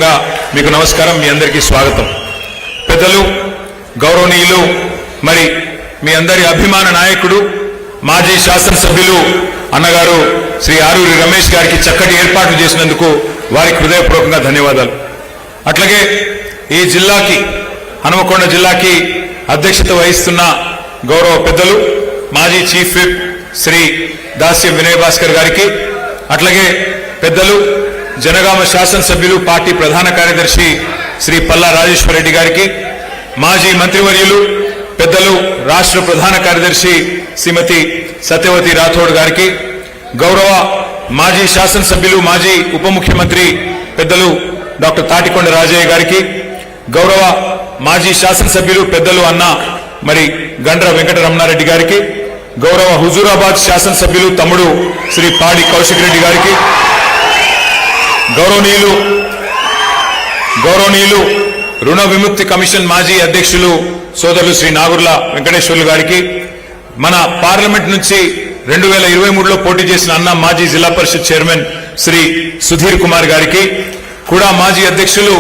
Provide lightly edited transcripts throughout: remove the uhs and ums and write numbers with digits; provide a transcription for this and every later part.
మీకు నమస్కారం మీ అందరికీ స్వాగతం పెద్దలు గౌరవనీయులు మరి మీ అందరి అభిమాన నాయకుడు మాజీ శాసనసభ్యులు అన్నగారు శ్రీ ఆరూరి రమేష్ గారికి చక్కటి ఏర్పాట్లు చేసినందుకు వారికి హృదయపూర్వకంగా ధన్యవాదాలు అట్లాగే ఈ జిల్లాకి హనుమకొండ జిల్లాకి అధ్యక్షత వహిస్తున్న గౌరవ పెద్దలు మాజీ చీఫ్ విప్ శ్రీ దాస్యం వినయ్ భాస్కర్ గారికి అట్లాగే పెద్దలు జనగామ శాసనసభ్యులు పార్టీ ప్రధాన కార్యదర్శి శ్రీ పల్లా రాజేశ్వర రెడ్డి గారికి మాజీ మంత్రివర్యులు పెద్దలు రాష్ట్ర ప్రధాన కార్యదర్శి శ్రీమతి సత్యవతి రాథోడ్ గారికి గౌరవ మాజీ శాసనసభ్యులు మాజీ ఉప ముఖ్యమంత్రి పెద్దలు డాక్టర్ తాటికొండ రాజయ్య గారికి గౌరవ మాజీ శాసనసభ్యులు పెద్దలు అన్న మరి గండ్ర వెంకట రమణారెడ్డి గారికి గౌరవ హుజూరాబాద్ శాసనసభ్యులు తమ్ముడు శ్రీ పాడి కౌశిక్ రెడ్డి గారికి గౌరవనీయులు రుణ విముక్తి కమిషన్ మాజీ అధ్యక్షులు సోదరులు శ్రీ నాగుర్ల వెంకటేశ్వర్లు గారికి మన పార్లమెంట్ నుంచి 2023లో పోటీ చేసిన అన్న మాజీ జిల్లా పరిషత్ చైర్మన్ శ్రీ సుధీర్ కుమార్ గారికి కూడా మాజీ అధ్యక్షులు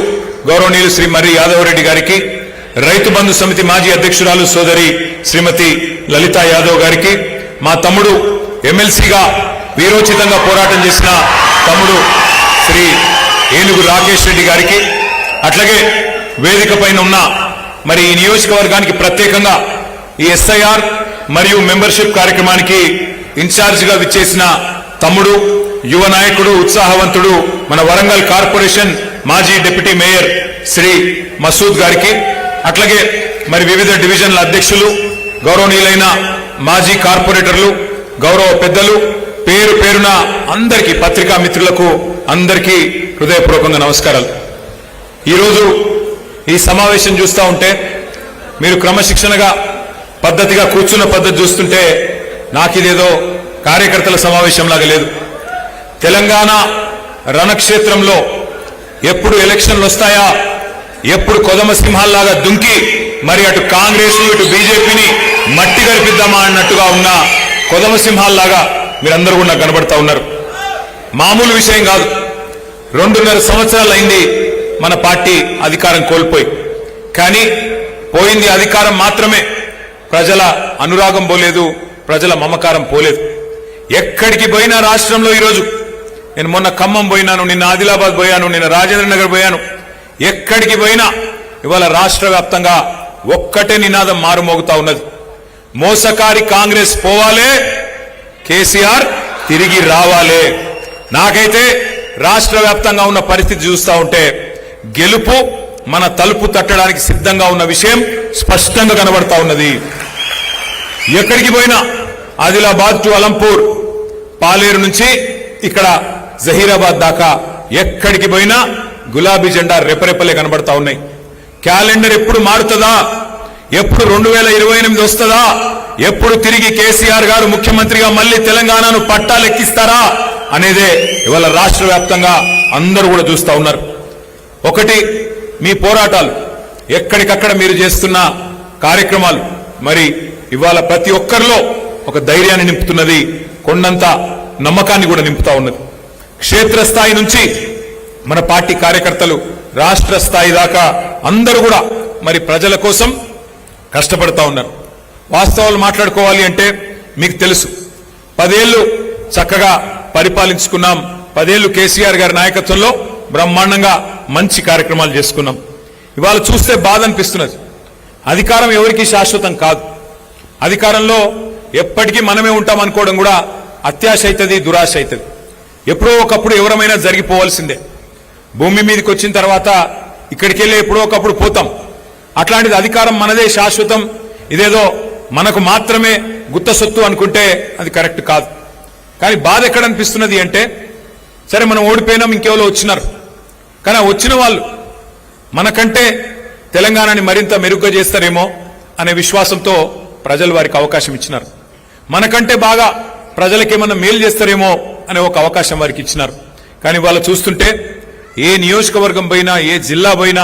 గౌరవనీయులు శ్రీ మర్రి యాదవ్ రెడ్డి గారికి రైతు బంధు సమితి మాజీ అధ్యక్షురాలు సోదరి శ్రీమతి లలితా యాదవ్ గారికి మా తమ్ముడు ఎమ్మెల్సీగా వీరోచితంగా పోరాటం చేసిన తమ్ముడు శ్రీ ఏనుగు రాకేష్ రెడ్డి గారికి అట్లాగే వేదిక పైన ఉన్న మరి ఈ నియోజకవర్గానికి ప్రత్యేకంగా ఈ ఎస్ఐఆర్ మరియు మెంబర్షిప్ కార్యక్రమానికి ఇన్ఛార్జిగా విచ్చేసిన తమ్ముడు యువ నాయకుడు ఉత్సాహవంతుడు మన వరంగల్ కార్పొరేషన్ మాజీ డిప్యూటీ మేయర్ శ్రీ మసూద్ గారికి అట్లాగే మరి వివిధ డివిజన్ల అధ్యక్షులు గౌరవనీయులైన మాజీ కార్పొరేటర్లు గౌరవ పెద్దలు పేరు పేరున అందరికీ పత్రికా మిత్రులకు అందరికీ హృదయపూర్వకంగా నమస్కారాలు ఈరోజు ఈ సమావేశం చూస్తూ ఉంటే మీరు క్రమశిక్షణగా పద్ధతిగా కూర్చున్న పద్ధతి చూస్తుంటే నాకిదేదో కార్యకర్తల సమావేశంలాగా లేదు తెలంగాణ రణక్షేత్రంలో ఎప్పుడు ఎలక్షన్లు వస్తాయా ఎప్పుడు కొదమ సింహాల్లాగా దుంకి మరి అటు కాంగ్రెస్ ఇటు బీజేపీని మట్టి గడిపిద్దామా అన్నట్టుగా ఉన్న కొదమ సింహాల్లాగా మీరందరూ కూడా కనబడతా ఉన్నారు మామూలు విషయం కాదు 2.5 సంవత్సరాలు అయింది మన పార్టీ అధికారం కోల్పోయి కానీ పోయింది అధికారం మాత్రమే ప్రజల అనురాగం పోలేదు ప్రజల మమకారం పోలేదు ఎక్కడికి పోయినా రాష్ట్రంలో ఈరోజు నేను మొన్న ఖమ్మం పోయినాను నిన్న ఆదిలాబాద్ పోయాను నిన్న రాజేంద్ర నగర్ పోయాను ఎక్కడికి పోయినా ఇవాళ రాష్ట్ర వ్యాప్తంగా ఒక్కటే నినాదం మారుమోగుతా ఉన్నది మోసకారి కాంగ్రెస్ పోవాలే కేసీఆర్ తిరిగి రావాలే నాకైతే రాష్ట్ర వ్యాప్తంగా ఉన్న పరిస్థితి చూస్తూ ఉంటే గెలుపు మన తలుపు తట్టడానికి సిద్ధంగా ఉన్న విషయం స్పష్టంగా కనబడతా ఉన్నది ఎక్కడికి పోయినా ఆదిలాబాద్ టు అలంపూర్ పాలేరు నుంచి ఇక్కడ జహీరాబాద్ దాకా ఎక్కడికి పోయినా గులాబీ జెండా రెపరెపలే కనబడతా ఉన్నాయి క్యాలెండర్ ఎప్పుడు మారుతుందా ఎప్పుడు 2028 వస్తుందా ఎప్పుడు తిరిగి కేసీఆర్ గారు ముఖ్యమంత్రిగా మళ్ళీ తెలంగాణను పట్టాలెక్కిస్తారా అనేదే ఇవాళ రాష్ట్ర వ్యాప్తంగా అందరూ కూడా చూస్తా ఉన్నారు ఒకటి మీ పోరాటాలు ఎక్కడికక్కడ మీరు చేస్తున్న కార్యక్రమాలు మరి ఇవాళ ప్రతి ఒక్కరిలో ఒక ధైర్యాన్ని నింపుతున్నది కొండంత నమ్మకాన్ని కూడా నింపుతా ఉన్నది క్షేత్రస్థాయి నుంచి మన పార్టీ కార్యకర్తలు రాష్ట్ర స్థాయి దాకా అందరూ కూడా మరి ప్రజల కోసం కష్టపడతా ఉన్నారు వాస్తవాలు మాట్లాడుకోవాలి అంటే మీకు తెలుసు 10 ఏళ్లు చక్కగా పరిపాలించుకున్నాం 10 ఏళ్లు కేసీఆర్ గారి నాయకత్వంలో బ్రహ్మాండంగా మంచి కార్యక్రమాలు చేసుకున్నాం ఇవాళ చూస్తే బాధ అనిపిస్తున్నది అధికారం ఎవరికీ శాశ్వతం కాదు అధికారంలో ఎప్పటికీ మనమే ఉంటాం అనుకోవడం కూడా అత్యాశ అవుతుంది దురాశ అవుతుంది ఎప్పుడో ఒకప్పుడు ఎవరమైనా జరిగిపోవాల్సిందే భూమి మీదకి వచ్చిన తర్వాత ఇక్కడికి వెళ్ళి ఎప్పుడో ఒకప్పుడు పోతాం అట్లాంటిది అధికారం మనదే శాశ్వతం ఇదేదో మనకు మాత్రమే గుత్త సొత్తు అనుకుంటే అది కరెక్ట్ కాదు కానీ బాధ ఎక్కడ అనిపిస్తున్నది అంటే సరే మనం ఓడిపోయినాం ఇంకెవరో వచ్చినారు కానీ వచ్చిన వాళ్ళు మనకంటే తెలంగాణని మరింత మెరుగ్గా చేస్తారేమో అనే విశ్వాసంతో ప్రజలు వారికి అవకాశం ఇచ్చినారు మనకంటే బాగా ప్రజలకేమన్నా మేలు చేస్తారేమో అనే ఒక అవకాశం వారికి ఇచ్చినారు కానీ వాళ్ళు చూస్తుంటే ఏ నియోజకవర్గం పోయినా ఏ జిల్లా పోయినా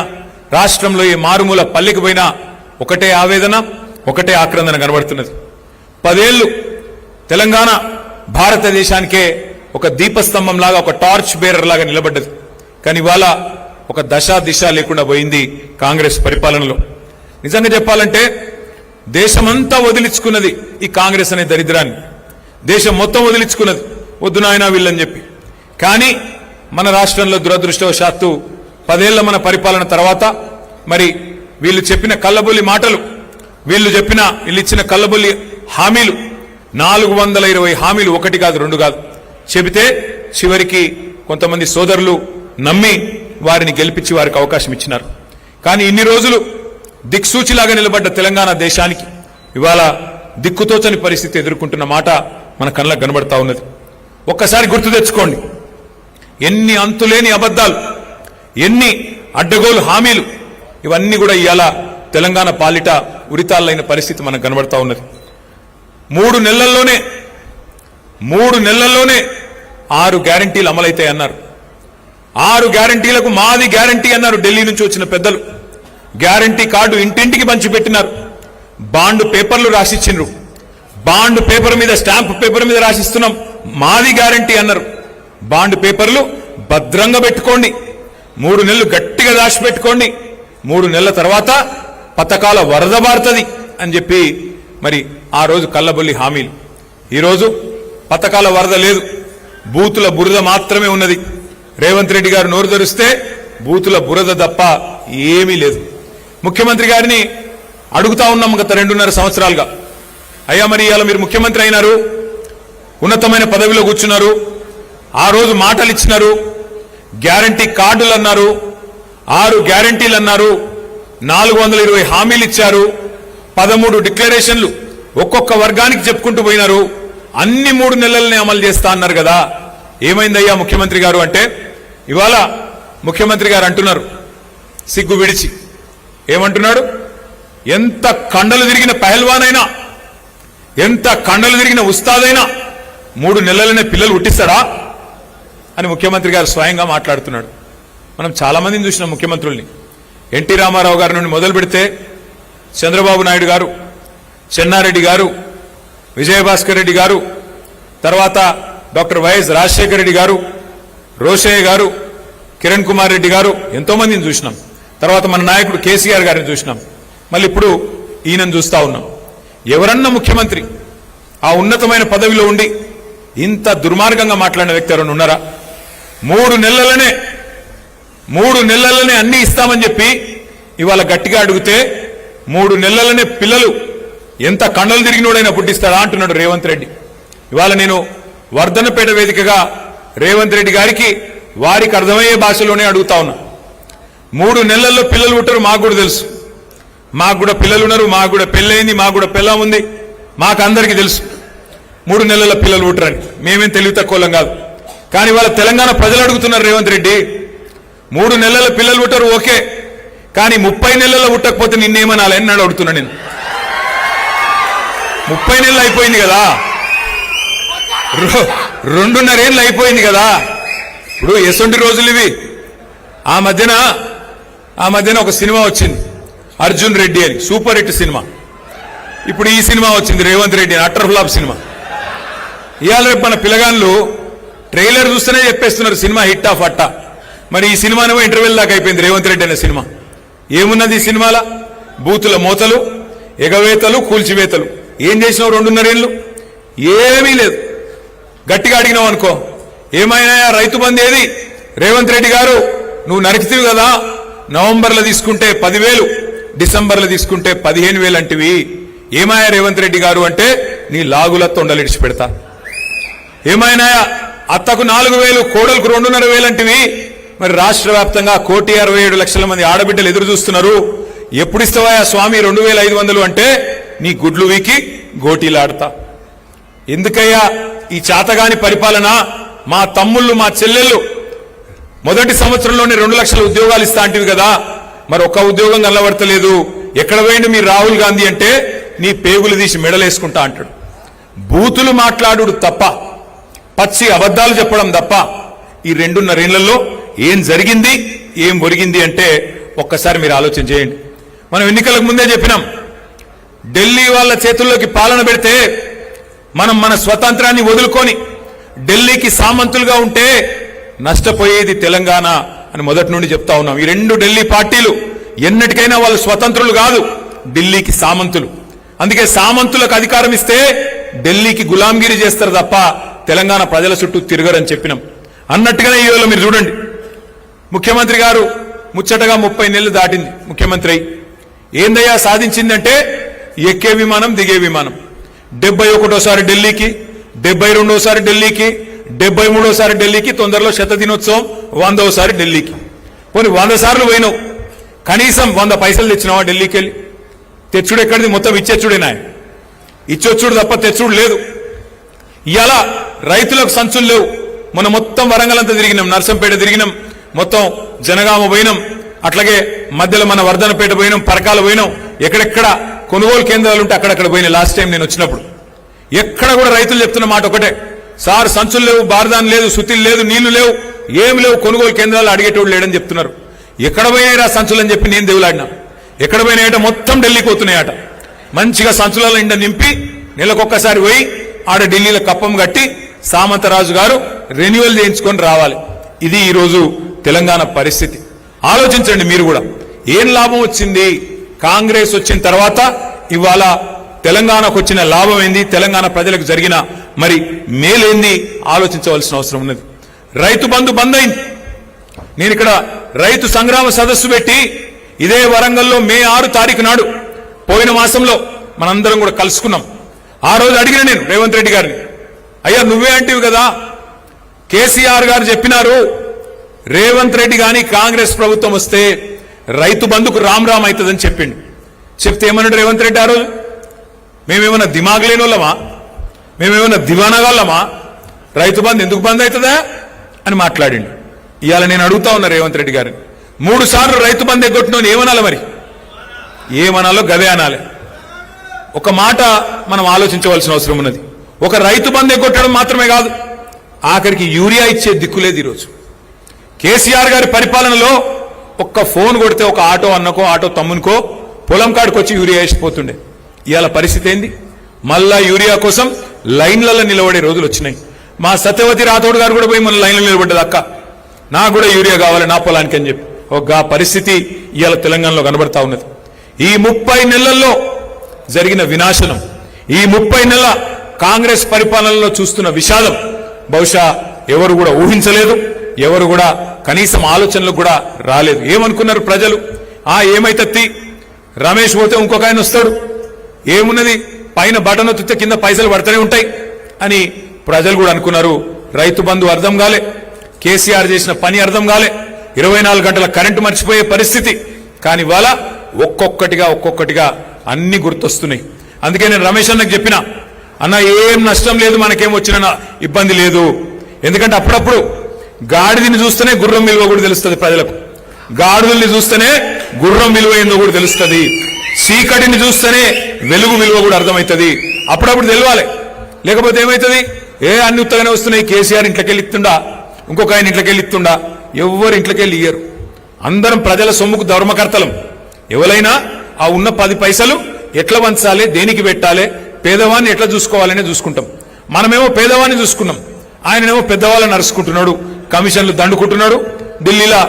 రాష్ట్రంలో ఏ మారుమూల పల్లెకి పోయినా ఒకటే ఆవేదన ఒకటే ఆక్రందన కనబడుతున్నది 10 ఏళ్లు తెలంగాణ భారతదేశానికే ఒక దీపస్తంభం లాగా ఒక టార్చ్ బేరర్ లాగా నిలబడ్డది కానీ ఇవాళ ఒక దశ దిశ లేకుండా పోయింది కాంగ్రెస్ పరిపాలనలో. నిజంగా చెప్పాలంటే దేశమంతా వదిలించుకున్నది ఈ కాంగ్రెస్ అనే దరిద్రాన్ని. దేశం మొత్తం వదిలించుకున్నది, వద్దు నాయనా వీళ్ళని చెప్పి. కానీ మన రాష్ట్రంలో దురదృష్టవశాత్తు 10 ఏళ్ల మన పరిపాలన తర్వాత మరి వీళ్ళు చెప్పిన కల్లబొల్లి మాటలు, వీళ్ళు ఇచ్చిన కల్లబొల్లి హామీలు 420 హామీలు, 1 కాదు 2 కాదు చెబితే చివరికి కొంతమంది సోదరులు నమ్మి వారిని గెలిపించి వారికి అవకాశం ఇచ్చినారు. కానీ ఇన్ని రోజులు దిక్సూచిలాగా నిలబడ్డ తెలంగాణ దేశానికి ఇవాళ దిక్కుతోచని పరిస్థితి ఎదుర్కొంటున్న మాట మన కళ్ళకు కనబడతా ఉన్నది. ఒక్కసారి గుర్తు తెచ్చుకోండి, ఎన్ని అంతులేని అబద్ధాలు, ఎన్ని అడ్డగోలు హామీలు, ఇవన్నీ కూడా ఇవాళ తెలంగాణ పాలిట ఉరితాళ్ళైన పరిస్థితి మనకు కనబడతా ఉన్నది. 3 నెలల్లోనే 6 గ్యారంటీలు అమలైతాయి అన్నారు. 6 గ్యారంటీలకు మాది గ్యారంటీ అన్నారు ఢిల్లీ నుంచి వచ్చిన పెద్దలు. గ్యారంటీ కార్డు ఇంటింటికి పంచిపెట్టినారు. బాండ్ పేపర్లు రాసిచ్చిండ్రు. బాండ్ పేపర్ మీద, స్టాంప్ పేపర్ మీద రాసిస్తున్నాం, మాది గ్యారంటీ అన్నారు. బాండ్ పేపర్లు భద్రంగా పెట్టుకోండి, 3 నెలలు గట్టిగా దాచిపెట్టుకోండి, 3 నెలల తర్వాత పథకాల వరద బారుతుంది అని చెప్పి మరి ఆ రోజు కల్లబొల్లి హామీలు. ఈరోజు పథకాల వరద లేదు, బూతుల బురద మాత్రమే ఉన్నది. రేవంత్ రెడ్డి గారు నోరు తెరిస్తే బూతుల బురద తప్ప ఏమీ లేదు. ముఖ్యమంత్రి గారిని అడుగుతా ఉన్నాం గత 2.5 సంవత్సరాలుగా, అయ్యా మరి ఇవాళ మీరు ముఖ్యమంత్రి అయినారు, ఉన్నతమైన పదవిలో కూర్చున్నారు, ఆ రోజు మాటలు ఇచ్చినారు, గ్యారంటీ కార్డులు అన్నారు, 6 గ్యారంటీలు అన్నారు, 420 హామీలు ఇచ్చారు, 13 డిక్లరేషన్లు ఒక్కొక్క వర్గానికి చెప్పుకుంటూ పోయినారు, అన్ని 3 నెలలనే అమలు చేస్తా అన్నారు కదా, ఏమైందయ్యా ముఖ్యమంత్రి గారు అంటే ఇవాళ ముఖ్యమంత్రి గారు అంటున్నారు సిగ్గు విడిచి, ఏమంటున్నాడు, ఎంత కండలు తిరిగిన పహల్వానైనా, ఎంత కండలు తిరిగిన ఉస్తాదైనా 3 నెలలనే పిల్లలు పుట్టిస్తాడా అని ముఖ్యమంత్రి గారు స్వయంగా మాట్లాడుతున్నాడు. మనం చాలా మందిని చూసినాం ముఖ్యమంత్రుల్ని. ఎన్టీ రామారావు గారి నుండి మొదలు పెడితే చంద్రబాబు నాయుడు గారు, చెన్నారెడ్డి గారు, విజయభాస్కర్ రెడ్డి గారు, తర్వాత డాక్టర్ వైఎస్ రాజశేఖర రెడ్డి గారు, రోషయ్య గారు, కిరణ్ కుమార్ రెడ్డి గారు, ఎంతో మందిని చూసినాం. తర్వాత మన నాయకుడు కేసీఆర్ గారిని చూసినాం. మళ్ళీ ఇప్పుడు ఈయనను చూస్తా ఉన్నాం. ఎవరన్నా ముఖ్యమంత్రి ఆ ఉన్నతమైన పదవిలో ఉండి ఇంత దుర్మార్గంగా మాట్లాడిన వ్యక్తి ఎవరైనా ఉన్నారా? 3 నెలలనే అన్ని ఇస్తామని చెప్పి ఇవాళ గట్టిగా అడిగితే 3 నెలలనే పిల్లలు ఎంత కండలు తిరిగినోడైనా పుట్టిస్తాడా అంటున్నాడు రేవంత్ రెడ్డి. ఇవాళ నేను వర్ధనపేట వేదికగా రేవంత్ రెడ్డి గారికి వారికి అర్థమయ్యే భాషలోనే అడుగుతా ఉన్నా. 3 నెలల్లో పిల్లలు పుట్టరు, మాకు కూడా తెలుసు, మాకు కూడా పిల్లలు ఉన్నారు, మాకు కూడా పెళ్ళయింది, మాకు కూడా పెళ్ళం ఉంది, మాకు అందరికీ తెలుసు 3 నెలల పిల్లలు పుట్టరని. మేమేం తెలివి తక్కువలం కాదు. కానీ వాళ్ళ తెలంగాణ ప్రజలు అడుగుతున్నారు రేవంత్ రెడ్డి, 3 నెలల పిల్లలు పుట్టరు ఓకే, కానీ 30 నెలల్లో పుట్టకపోతే నిన్నేమనాలని నన్ను అడుగుతున్నా. నేను 30 నెలలు అయిపోయింది కదా, 2.5 ఏళ్ళు అయిపోయింది కదా, ఇప్పుడు ఎసొంటి రోజులు ఇవి. ఆ మధ్యన ఒక సినిమా వచ్చింది అర్జున్ రెడ్డి అని, సూపర్ హిట్ సినిమా. ఇప్పుడు ఈ సినిమా వచ్చింది రేవంత్ రెడ్డి అని, అటర్ ఫ్లాప్ సినిమా. ఇవాళ రేపు మన పిల్లగాళ్ళు ట్రైలర్ చూస్తేనే చెప్పేస్తున్నారు సినిమా హిట్ ఆఫ్ అట్టా. మరి ఈ సినిమానేమో ఇంటర్వెల్ దాకా అయిపోయింది రేవంత్ రెడ్డి అనే సినిమా. ఏమున్నది ఈ సినిమాలో? బూతుల మోతలు, ఎగవేతలు, కూల్చివేతలు. ఏం చేసినావు 2.5 ఏళ్ళు? ఏమీ లేదు. గట్టిగా అడిగినావు అనుకో, ఏమైనా రైతు బంధు ఏది? రేవంత్ రెడ్డి గారు నువ్వు నరికితివి కదా, నవంబర్లో తీసుకుంటే 10,000, డిసెంబర్లో తీసుకుంటే 15,000 అంటివి, ఏమాయా రేవంత్ రెడ్డి గారు అంటే నీ లాగుల తొండలు ఇడిచి పెడతా. ఏమైనా అత్తకు 4,000, కోడలకు 2.5 అంటివి. మరి రాష్ట్ర వ్యాప్తంగా 1,67,00,000 మంది ఆడబిడ్డలు ఎదురు చూస్తున్నారు, ఎప్పుడు ఇస్తావా స్వామి 2,500 అంటే నీ గుడ్లు వీకి గోటీలాడతా. ఎందుకయ్యా ఈ చాతగాని పరిపాలన? మా తమ్ముళ్ళు, మా చెల్లెళ్ళు మొదటి సంవత్సరంలోనే 2 లక్షల ఉద్యోగాలు ఇస్తా అంటివి కదా, మరి ఒక్క ఉద్యోగం కనబడతలేదు. ఎక్కడ పోయిండు మీ రాహుల్ గాంధీ అంటే నీ పేగులు తీసి మెడలేసుకుంటా అంటాడు. బూతులు మాట్లాడు తప్ప, పచ్చి అబద్ధాలు చెప్పడం తప్ప ఈ 2.5 ఏళ్లలో ఏం జరిగింది, ఏం ఒరిగింది అంటే ఒక్కసారి మీరు ఆలోచన చేయండి. మనం ఎన్నికలకు ముందే చెప్పినాం, ఢిల్లీ వాళ్ళ చేతుల్లోకి పాలన పెడితే మనం మన స్వతంత్రాన్ని వదులుకొని ఢిల్లీకి సామంతులుగా ఉంటే నష్టపోయేది తెలంగాణ అని మొదటి నుండి చెప్తా ఉన్నాం. ఈ రెండు ఢిల్లీ పార్టీలు ఎన్నటికైనా వాళ్ళు స్వతంత్రులు కాదు, ఢిల్లీకి సామంతులు. అందుకే సామంతులకు అధికారం ఇస్తే ఢిల్లీకి గులాంగిరి చేస్తారు తప్ప తెలంగాణ ప్రజల చుట్టూ తిరగరని చెప్పినాం. అన్నట్టుగానే ఈ వేళ మీరు చూడండి, ముఖ్యమంత్రి గారు ముచ్చటగా 30 నెలలు దాటింది ముఖ్యమంత్రి అయి. ఏందయ్యా సాధించిందంటే ఎక్కే విమానం దిగే విమానం. 71సారి ఢిల్లీకి, 72సారి ఢిల్లీకి, 73సారి ఢిల్లీకి, తొందరలో శత దినోత్సవం 100వసారి ఢిల్లీకి. పోనీ 100 సార్లు పోయినావు, కనీసం 100 పైసలు తెచ్చినావా ఢిల్లీకి వెళ్ళి? తెచ్చుడు ఎక్కడిది, మొత్తం ఇచ్చేచ్చుడేనా? ఇచ్చొచ్చుడు తప్ప తెచ్చుడు లేదు. ఇవాళ రైతులకు సంచులు లేవు. మొన్న మొత్తం వరంగల్ అంతా తిరిగినాం, నర్సంపేట తిరిగినాం, మొత్తం జనగామ పోయినాం, అట్లాగే మధ్యలో మన వర్ధనపేట పోయినాం, పరకాల పోయినాం. ఎక్కడెక్కడ కొనుగోలు కేంద్రాలు ఉంటే అక్కడక్కడ పోయినాయి. లాస్ట్ టైం నేను వచ్చినప్పుడు ఎక్కడ కూడా రైతులు చెప్తున్న మాట ఒకటే, సార్ సంచులు లేవు, బార్దాన్ లేదు, సుతిలు లేదు, నీళ్లు లేవు, ఏం లేవు, కొనుగోలు కేంద్రాలు అడిగేటోళ్ళు లేడని చెప్తున్నారు. ఎక్కడ పోయినాయిరా సంచులు అని చెప్పి నేను దేవులాడినా. ఎక్కడ పోయినాయట, మొత్తం ఢిల్లీకి పోతున్నాయట. మంచిగా సంచులలో నిండా నింపి నెలకొక్కసారి పోయి ఆడ ఢిల్లీలో కప్పం కట్టి సామంతరాజు గారు రెన్యువల్ చేయించుకొని రావాలి. ఇది ఈరోజు తెలంగాణ పరిస్థితి. ఆలోచించండి మీరు కూడా, ఏం లాభం వచ్చింది కాంగ్రెస్ వచ్చిన తర్వాత? ఇవాళ తెలంగాణకు వచ్చిన లాభం ఏంది, తెలంగాణ ప్రజలకు జరిగిన మరి మేలేంది ఆలోచించవలసిన అవసరం ఉన్నది. రైతు బంధు బంద్ అయింది. నేను ఇక్కడ రైతు సంగ్రామ సదస్సు పెట్టి ఇదే వరంగల్లో మే 6 తారీఖు నాడు పోయిన మాసంలో మనందరం కూడా కలుసుకున్నాం. ఆ రోజు అడిగిన నేను రేవంత్ రెడ్డి గారిని, అయ్యా నువ్వే అంటివి కదా, కేసీఆర్ గారు చెప్పినారు రేవంత్ రెడ్డి గాని కాంగ్రెస్ ప్రభుత్వం వస్తే రైతు బంధుకు రామ్ రామ్ అవుతుందని చెప్పిండు. చెప్తే ఏమన్నాడు రేవంత్ రెడ్డి ఆ రోజు? మేమేమన్నా దిమాగ్ లేని వాళ్ళమా, మేమేమన్నా దివానాగాళ్ళమా, రైతు బంధు ఎందుకు బంద్ అవుతుందా అని మాట్లాడిండు. ఇవాళ నేను అడుగుతా ఉన్నా రేవంత్ రెడ్డి గారిని, 3 సార్లు రైతు బంధు ఎగ్గొట్టినోని ఏమనాలి? మరి ఏమనాలో గదే అనాలి. ఒక మాట మనం ఆలోచించవలసిన అవసరం ఉన్నది. ఒక రైతు బంధు ఎగ్గొట్టడం మాత్రమే కాదు, ఆఖరికి యూరియా ఇచ్చే దిక్కులేదు ఈరోజు. కేసీఆర్ గారి పరిపాలనలో ఒక్క ఫోన్ కొడితే ఒక ఆటో అన్నకో ఆటో తమ్మునికో పొలం కాడికి వచ్చి యూరియా వేసిపోతుండే. ఇవాళ పరిస్థితి ఏంది? మళ్ళా యూరియా కోసం లైన్లలో నిలబడే రోజులు వచ్చినాయి. మా సత్యవతి రాథోడ్ గారు కూడా పోయి మన లైన్లో నిలబడ్డది, అక్క నాకు కూడా యూరియా కావాలి నా పొలానికి అని చెప్పి. ఒక పరిస్థితి ఇవాళ తెలంగాణలో కనబడతా ఉన్నది. ఈ 30 నెలల్లో జరిగిన వినాశనం, ఈ 30 నెలల కాంగ్రెస్ పరిపాలనలో చూస్తున్న విషాదం బహుశా ఎవరు కూడా ఊహించలేదు, ఎవరు కూడా కనీసం ఆలోచనలకు కూడా రాలేదు. ఏమనుకున్నారు ప్రజలు? ఏమైతే రమేష్ పోతే ఇంకొక ఆయన వస్తాడు, ఏమున్నది పైన బటన్ ఒత్తితే కింద పైసలు పడుతూనే ఉంటాయి అని ప్రజలు కూడా అనుకున్నారు. రైతు బంధు అర్థం కాలే, కేసీఆర్ చేసిన పని అర్థం కాలే, 24 గంటల కరెంటు మర్చిపోయే పరిస్థితి. కానీ ఇవాళ ఒక్కొక్కటిగా అన్ని గుర్తొస్తున్నాయి. అందుకే నేను రమేష్ అన్నకు చెప్పిన, అన్న ఏం నష్టం లేదు, మనకేం వచ్చిన ఇబ్బంది లేదు. ఎందుకంటే అప్పుడప్పుడు గాడిదని చూస్తేనే గుర్రం విలువ కూడా తెలుస్తుంది ప్రజలకు, గాడిదల్ని చూస్తేనే గుర్రం విలువ ఏందో కూడా తెలుస్తుంది, చీకటిని చూస్తేనే వెలుగు విలువ కూడా అర్థమవుతుంది. అప్పుడప్పుడు తెలవాలి, లేకపోతే ఏమవుతుంది? అన్ని ఉత్తగానే వస్తున్నాయి. కేసీఆర్ ఇంట్లోకెళ్ళి ఇస్తుండా, ఇంకొక ఆయన ఇంట్లోకెళ్ళి ఇస్తుండా, ఎవరు ఇంట్లోకెళ్ళి ఇయ్యరు. అందరం ప్రజల సొమ్ముకు ధర్మకర్తలం. ఎవరైనా ఆ ఉన్న 10 పైసలు ఎట్లా వంచాలి, దేనికి పెట్టాలి, పేదవాన్ని ఎట్లా చూసుకోవాలనే చూసుకుంటాం. మనమేమో పేదవాన్ని చూసుకున్నాం, ఆయననేమో పెద్దవాళ్ళని నరుచుకుంటున్నాడు, కమిషన్లు దండుకుంటున్నాడు, ఢిల్లీలో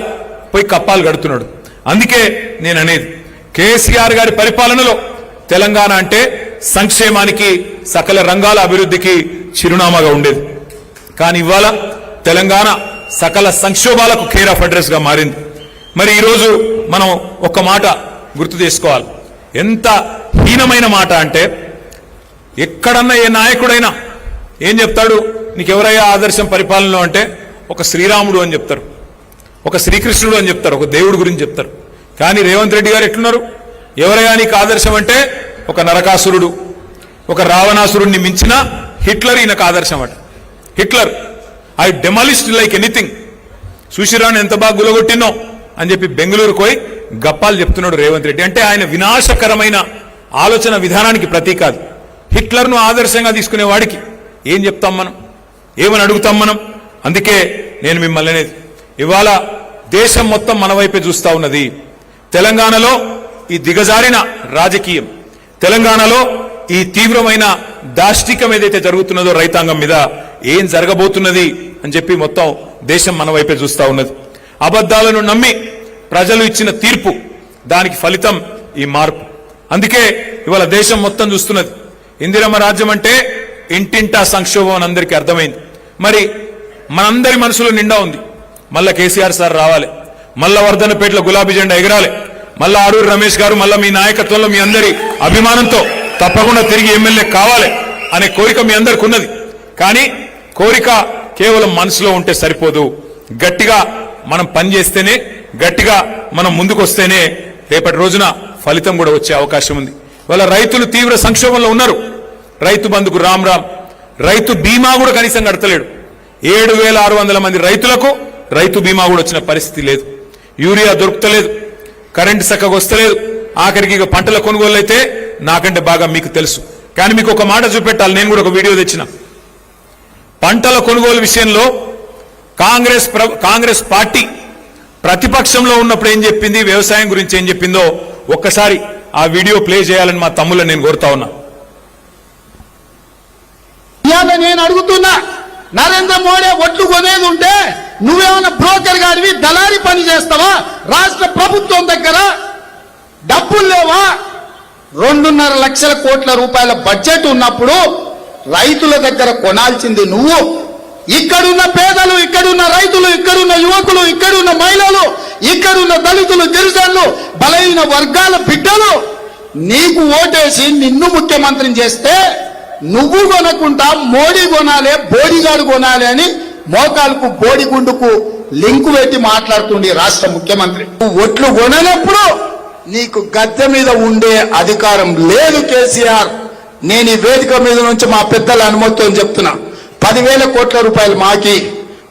పోయి కప్పాలు కడుతున్నాడు. అందుకే నేను అనేది, కేసీఆర్ గారి పరిపాలనలో తెలంగాణ అంటే సంక్షేమానికి, సకల రంగాల అభివృద్ధికి చిరునామాగా ఉండేది. కానీ ఇవాళ తెలంగాణ సకల సంక్షోభాలకు కేర్ ఆఫ్ అడ్రస్ గా మారింది. మరి ఈరోజు మనం ఒక మాట గుర్తు చేసుకోవాలి, ఎంత హీనమైన మాట అంటే, ఎక్కడన్నా ఏ నాయకుడైనా ఏం చెప్తాడు, నీకెవరయ్యా ఆదర్శం పరిపాలనలో అంటే ఒక శ్రీరాముడు అని చెప్తారు, ఒక శ్రీకృష్ణుడు అని చెప్తారు, ఒక దేవుడు గురించి చెప్తారు. కానీ రేవంత్ రెడ్డి గారు ఎట్లున్నారు? ఎవరయ్యా నీకు ఆదర్శం అంటే ఒక నరకాసురుడు, ఒక రావణాసురుడిని మించిన హిట్లర్ ఈయనకు ఆదర్శం అట. హిట్లర్ ఐ డెమాలిస్ట్ లైక్ ఎనీథింగ్, సుశీరాన్ని ఎంత బాగా గులగొట్టినో అని చెప్పి బెంగళూరుకు పోయి గప్పాలు చెప్తున్నాడు రేవంత్ రెడ్డి. అంటే ఆయన వినాశకరమైన ఆలోచన విధానానికి ప్రతీక అది. హిట్లర్ను ఆదర్శంగా తీసుకునే వాడికి ఏం చెప్తాం మనం, ఏమని అడుగుతాం మనం? అందుకే నేను మిమ్మల్ని అనేది, ఇవాళ దేశం మొత్తం మన వైపే చూస్తా ఉన్నది. తెలంగాణలో ఈ దిగజారిన రాజకీయం, తెలంగాణలో ఈ తీవ్రమైన దాష్టికం ఏదైతే జరుగుతున్నదో రైతాంగం మీద ఏం జరగబోతున్నది అని చెప్పి మొత్తం దేశం మన వైపే చూస్తా ఉన్నది. అబద్ధాలను నమ్మి ప్రజలు ఇచ్చిన తీర్పు, దానికి ఫలితం ఈ మార్పు. అందుకే ఇవాళ దేశం మొత్తం చూస్తున్నది. ఇందిరమ్మ రాజ్యం అంటే ఇంటింటా సంక్షోభం అని అందరికీ అర్థమైంది. మరి మనందరి మనసులో నిండా ఉంది, మళ్ళా కేసీఆర్ సార్ రావాలి, మళ్ళా వర్ధనపేటలో గులాబీ జెండా ఎగరాలి, మళ్ళా ఆరూరు రమేష్ గారు మళ్ళా మీ నాయకత్వంలో మీ అందరి అభిమానంతో తప్పకుండా తిరిగి ఎమ్మెల్యే కావాలి అనే కోరిక మీ అందరికి ఉన్నది. కానీ కోరిక కేవలం మనసులో ఉంటే సరిపోదు. గట్టిగా మనం పనిచేస్తేనే, గట్టిగా మనం ముందుకు వస్తేనే రేపటి రోజున ఫలితం కూడా వచ్చే అవకాశం ఉంది. ఇవాళ రైతులు తీవ్ర సంక్షోభంలో ఉన్నారు. రైతు బంధుకు రామ్ రామ్, రైతు బీమా కూడా కనీసం కడతలేడు. 7,600 మంది రైతులకు రైతు బీమా కూడా వచ్చిన పరిస్థితి లేదు. యూరియా దొరుకుతలేదు, కరెంటు చక్కగా వస్తలేదు. ఆఖరికి ఇక పంటల కొనుగోలు అయితే నాకంటే బాగా మీకు తెలుసు. కానీ మీకు ఒక మాట చూపెట్టాలి, నేను కూడా ఒక వీడియో తెచ్చిన. పంటల కొనుగోలు విషయంలో కాంగ్రెస్ పార్టీ ప్రతిపక్షంలో ఉన్నప్పుడు ఏం చెప్పింది, వ్యవసాయం గురించి ఏం చెప్పిందో ఒక్కసారి ఆ వీడియో ప్లే చేయాలని మా తమ్ముళ్ళని నేను కోరుతా ఉన్నా. నేను అడుగుతున్నా, నరేంద్ర మోడీ ఒట్లు కొనేది ఉంటే నువ్వేమన్నా బ్రోకర్ గారివి, దళారీ పని చేస్తావా? రాష్ట్ర ప్రభుత్వం దగ్గర డబ్బులు లేవా? 2.5 లక్షల కోట్ల రూపాయల బడ్జెట్ ఉన్నప్పుడు రైతుల దగ్గర కొనాల్సింది నువ్వు. ఇక్కడున్న పేదలు, ఇక్కడున్న రైతులు, ఇక్కడున్న యువకులు, ఇక్కడున్న మహిళలు, ఇక్కడున్న దళితులు, గిరిజనులు, బలహీన వర్గాల బిడ్డలు నీకు ఓటేసి నిన్ను ముఖ్యమంత్రిని చేస్తే నువ్వు కొనకుండా మోడీ కొనాలి, బోడిగాడు కొనాలి అని మోకాలకు బోడిగుండుకు లింకు పెట్టి మాట్లాడుతుండే రాష్ట్ర ముఖ్యమంత్రి. నువ్వు ఒట్లు కొననప్పుడు నీకు గద్దె మీద ఉండే అధికారం లేదు కేసీఆర్. నేను ఈ వేదిక మీద నుంచి మా పెద్దల అనుమతితో చెప్తున్నా, 10,000 కోట్ల రూపాయలు మాకి,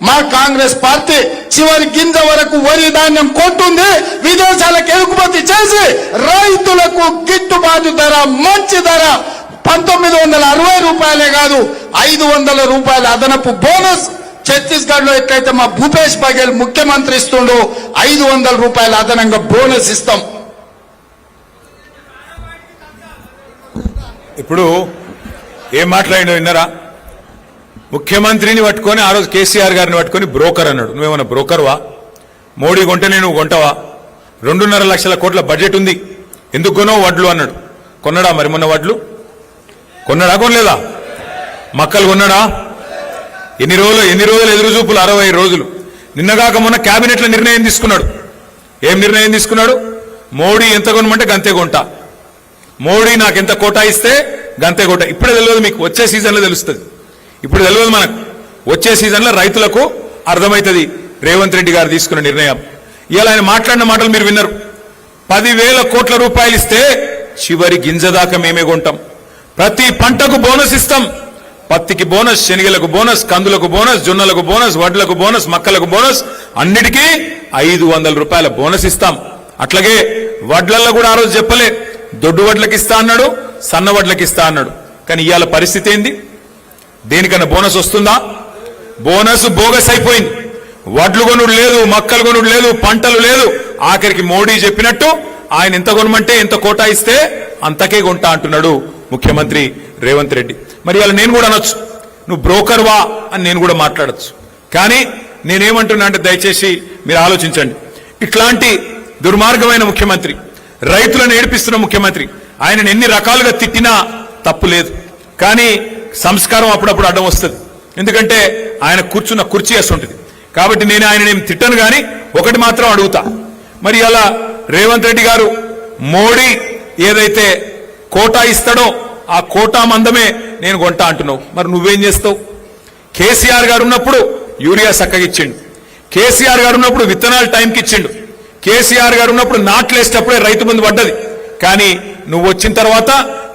మా కాంగ్రెస్ పార్టీ చివరి గింజ వరకు వరి ధాన్యం కొంటుంది, విదేశాలకు ఎగుమతి చేసి రైతులకు గిట్టుబాటు ధర, మంచి ధర 1960 రూపాయలే కాదు 500 రూపాయల అదనపు బోనస్. ఛత్తీస్గఢ్ లో ఎట్లయితే మా భూపేష్ బఘేల్ ముఖ్యమంత్రి ఇస్తుండో 500 రూపాయల అదనంగా బోనస్ ఇస్తాం. ఇప్పుడు ఏం మాట్లాడినో విన్నారా? ముఖ్యమంత్రిని పట్టుకొని ఆ రోజు కేసీఆర్ గారిని పట్టుకొని బ్రోకర్ అన్నాడు. నువ్వేమన్నా బ్రోకర్వా? మోడీ కొంటేనే నువ్వు కొంటావా? 2.5 లక్షల కోట్ల బడ్జెట్ ఉంది, ఎందుకు కొనవు వడ్లు అన్నాడు. కొన్నాడా మరి మొన్న వడ్లు? కొన్నాడా? కొనలేదా? మక్కలు కొన్నాడా? ఎన్ని రోజులు ఎదురు చూపులు? 60 రోజులు. నిన్నగాక మొన్న కేబినెట్ లో నిర్ణయం తీసుకున్నాడు. ఏం నిర్ణయం తీసుకున్నాడు? మోడీ ఎంత కొనమంటే గంతే కొంటా, మోడీ నాకు ఎంత కోటా ఇస్తే గంతే కోటా. ఇప్పుడే తెలియదు మీకు, వచ్చే సీజన్లో తెలుస్తుంది. ఇప్పుడు తెలియదు మనకు, వచ్చే సీజన్లో రైతులకు అర్థమవుతుంది రేవంత్ రెడ్డి గారు తీసుకున్న నిర్ణయం. ఇవాళ ఆయన మాట్లాడిన మాటలు మీరు విన్నారు. 10,000 కోట్ల రూపాయలు ఇస్తే చివరి గింజ దాకా మేమే కొంటాం, ప్రతి పంటకు బోనస్ ఇస్తాం. పత్తికి బోనస్, శనగలకు బోనస్, కందులకు బోనస్, జొన్నలకు బోనస్, వడ్లకు బోనస్, మక్కలకు బోనస్, అన్నిటికీ 500 రూపాయల బోనస్ ఇస్తాం. అట్లాగే వడ్లల్లో కూడా ఆ రోజు చెప్పలే, దొడ్డు వడ్లకి ఇస్తా అన్నాడు, సన్న వడ్లకి ఇస్తా అన్నాడు. కానీ ఇవాళ పరిస్థితి ఏంది? దేనికన్నా బోనస్ వస్తుందా? బోనస్ బోగస్ అయిపోయింది. వడ్లు కొనుడు లేదు, మక్కలు కొనుడు లేదు, పంటలు లేదు. ఆఖరికి మోడీ చెప్పినట్టు ఆయన ఎంత కొనమంటే, ఎంత కోటా ఇస్తే అంతకే కొంటా అంటున్నాడు ముఖ్యమంత్రి రేవంత్ రెడ్డి. మరి ఇవాళ నేను కూడా అనొచ్చు, నువ్వు బ్రోకర్వా అని నేను కూడా మాట్లాడచ్చు. కానీ నేనేమంటున్నా అంటే దయచేసి మీరు ఆలోచించండి. ఇట్లాంటి దుర్మార్గమైన ముఖ్యమంత్రి, రైతులను ఏడిపిస్తున్న ముఖ్యమంత్రి, ఆయనను ఎన్ని రకాలుగా తిట్టినా తప్పు లేదు. కానీ సంస్కారం అప్పుడప్పుడు అడ్డం వస్తుంది. ఎందుకంటే ఆయన కూర్చున్న కుర్చీ ఉంటుంది. కాబట్టి నేను ఆయననేం తిట్టను. కానీ ఒకటి మాత్రం అడుగుతా, మరి అలా రేవంత్ రెడ్డి గారు మోడీ ఏదైతే కోటా ఇస్తాడో ఆ కోటా మందమే నేను కొంటా అంటున్నావు. మరి నువ్వేం చేస్తావు? కేసీఆర్ గారు ఉన్నప్పుడు యూరియా చక్కగా ఇచ్చిండు, కేసీఆర్ గారు ఉన్నప్పుడు విత్తనాలు టైంకి ఇచ్చిండు, కేసీఆర్ గారు ఉన్నప్పుడు నాట్లు వేసేటప్పుడే రైతు బంధు పడ్డది. కానీ నువ్వు వచ్చిన తర్వాత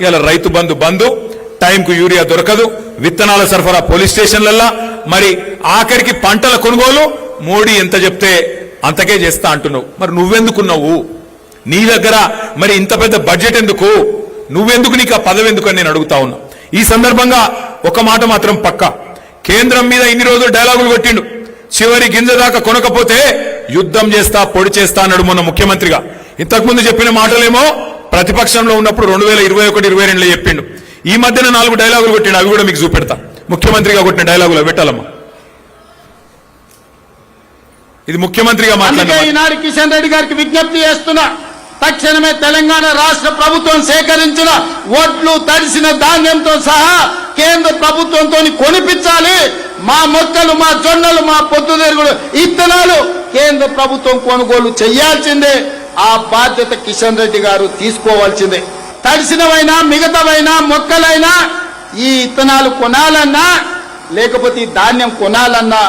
ఇలా రైతు బంధు టైంకు యూరియా దొరకదు, విత్తనాల సరఫరా పోలీస్ స్టేషన్లల్లా, మరి ఆఖరికి పంటల కొనుగోలు మోడీ ఎంత చెప్తే అంతకే చేస్తా అంటున్నావు. మరి నువ్వెందుకున్నావు? నీ దగ్గర మరి ఇంత పెద్ద బడ్జెట్ ఎందుకు? నువ్వెందుకు? నీకు ఆ పదవి ఎందుకు అని నేను అడుగుతా ఉన్నా. ఈ సందర్భంగా ఒక మాట మాత్రం పక్కా, కేంద్రం మీద ఇన్ని రోజులు డైలాగులు కొట్టిండు, చివరి గింజ దాకా కొనకపోతే యుద్ధం చేస్తా, పొడి చేస్తా అన్నాడు మొన్న ముఖ్యమంత్రిగా. ఇంతకుముందు చెప్పిన మాటలేమో ప్రతిపక్షంలో ఉన్నప్పుడు 2021-22లో చెప్పిండు. ఈ మధ్యన 4 డైలాగులు కొట్టిండు, అవి కూడా మీకు చూపెడతా. ముఖ్యమంత్రిగా కొట్టిన డైలాగులు పెట్టాలమ్మా. ఇది ముఖ్యమంత్రిగా అందుకే మాట్లాడారు. ఈనాడు కిషన్ రెడ్డి గారికి విజ్ఞప్తి చేస్తున్నా, తక్షణమే తెలంగాణ రాష్ట్ర ప్రభుత్వం సేకరించిన ఓట్లు తడిసిన ధాన్యంతో సహా కేంద్ర ప్రభుత్వంతో కొనిపించాలి. మా మొక్కలు, మా జొన్నలు, మా పొద్దుతిరుగుడు ఇత్తనాలు కేంద్ర ప్రభుత్వం కొనుగోలు చేయాల్సిందే. ఆ బాధ్యత కిషన్ రెడ్డి గారు తీసుకోవాల్సిందే. తడిసినవైనా మిగతావైనా మొక్కలైనా ఈ ఇత్తనాలు కొనాలన్నా లేకపోతే ఈ ధాన్యం కొనాలన్నా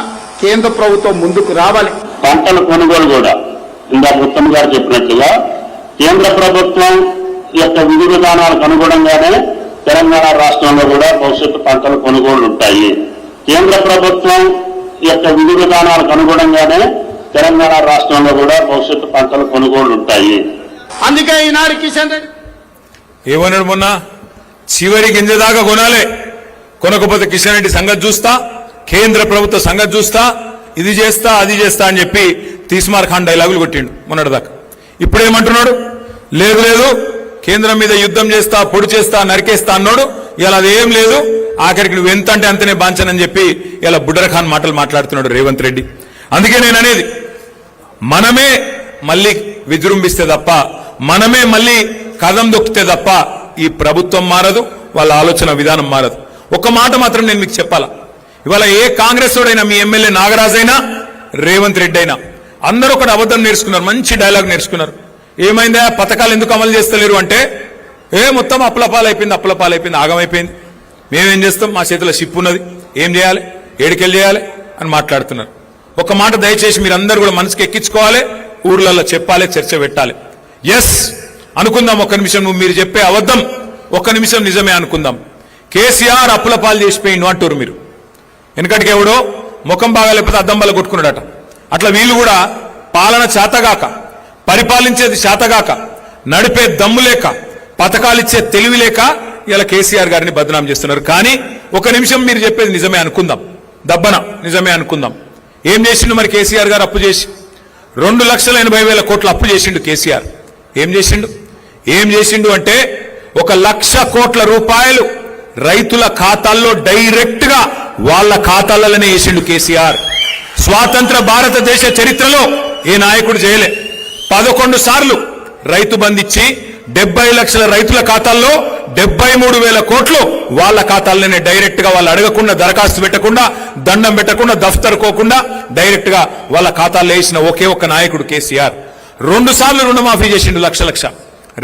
కేంద్ర ప్రభుత్వం ముందుకు రావాలి. పంటల కొనుగోలు కూడా ఇందాక ఉత్తమ్ గారు చెప్పినట్లుగా కేంద్ర ప్రభుత్వం యొక్క విధి విధానాలకు అనుగుణంగానే తెలంగాణ రాష్ట్రంలో కూడా భవిష్యత్తు పంటల కొనుగోళ్లు ఉంటాయి. కేంద్ర ప్రభుత్వం యొక్క విధి విధానాలకు అనుగుణంగానే తెలంగాణ రాష్ట్రంలో కూడా భవిష్యత్తు పంటల కొనుగోళ్లు ఉంటాయి. అందుకే ఈనాడు కిషన్ రెడ్డి ఏమన్నాడు మొన్న, చివరి గింజ దాకా కొనాలి, కొనకపోతే కిషన్ రెడ్డి సంగతి చూస్తా, కేంద్ర ప్రభుత్వ సంగతి చూస్తా, ఇది చేస్తా అది చేస్తా అని చెప్పి తీస్మార్ ఖాన్ డైలాగులు కొట్టిండు మొన్నటిదాకా. ఇప్పుడు ఏమంటున్నాడు, లేదు లేదు కేంద్రం మీద యుద్ధం చేస్తా, పొడి చేస్తా, నరికేస్తా అన్నాడు. ఇలా అదేం లేదు, ఆఖరికి నువ్వు ఎంత అంటే అంతనే బాంచనని చెప్పి ఇలా బుడ్డర్ ఖాన్ మాటలు మాట్లాడుతున్నాడు రేవంత్ రెడ్డి. అందుకే నేను అనేది, మనమే మళ్ళీ విజృంభిస్తే తప్ప, మనమే మళ్ళీ కదం దొక్కితే తప్ప ఈ ప్రభుత్వం మారదు, వాళ్ళ ఆలోచన విధానం మారదు. ఒక మాట మాత్రం నేను మీకు చెప్పాలా, ఇవాళ ఏ కాంగ్రెస్ వాడైనా, మీ ఎమ్మెల్యే నాగరాజ్ అయినా, రేవంత్ రెడ్డి అయినా అందరూ ఒకటి అబద్ధం నేర్చుకున్నారు, మంచి డైలాగ్ నేర్చుకున్నారు. ఏమైందా, పథకాలు ఎందుకు అమలు చేస్తలేరు అంటే, మొత్తం అప్పులపాలైపోయింది, ఆగమైపోయింది, మేమేం చేస్తాం, మా చేతిలో షిప్ ఉన్నది, ఏం చేయాలి, ఏడికెళ్ళి చేయాలి అని మాట్లాడుతున్నారు. ఒక మాట దయచేసి మీరందరూ కూడా మనసుకి ఎక్కించుకోవాలి, ఊర్లలో చెప్పాలి, చర్చ పెట్టాలి. ఎస్ అనుకుందాం, ఒక్క నిమిషం నువ్వు మీరు చెప్పే అబద్ధం ఒక్క నిమిషం నిజమే అనుకుందాం. కేసీఆర్ అప్పుల పాలు చేసిపోయిండు అంటారు మీరు. వెనకటికి ఎవడో ముఖం బాగా లేకపోతే అద్దం బల్ల కొట్టుకున్నాడట. అట్లా వీళ్ళు కూడా పాలన చేతగాక, పరిపాలించేది చేతగాక, నడిపే దమ్ము లేక, పథకాలిచ్చే తెలివి లేక ఇలా కేసీఆర్ గారిని బదనాం చేస్తున్నారు. కానీ ఒక నిమిషం మీరు చెప్పేది నిజమే అనుకుందాం, దబ్బన నిజమే అనుకుందాం. ఏం చేసిండు మరి కేసీఆర్ గారు? అప్పు చేసి 2,80,000 కోట్ల అప్పు చేసిండు కేసీఆర్. ఏం చేసిండు అంటే 1,00,000 కోట్ల రూపాయలు రైతుల ఖాతాల్లో డైరెక్ట్ గా వాళ్ళ ఖాతాలలోనే వేసిండు కేసీఆర్. స్వాతంత్ర భారతదేశ చరిత్రలో ఏ నాయకుడు చేయలే. 11 సార్లు రైతు బంధించి 70 లక్షల రైతుల ఖాతాల్లో 73,000 కోట్లు వాళ్ళ ఖాతాల్లోనే డైరెక్ట్ గా, వాళ్ళు అడగకుండా, దరఖాస్తు పెట్టకుండా, దండం పెట్టకుండా, దఫ్తర్ కోకుండా డైరెక్ట్ గా వాళ్ళ ఖాతాల్లో వేసిన ఒకే ఒక్క నాయకుడు కేసీఆర్. 2 సార్లు రుణమాఫీ చేసిండు, లక్ష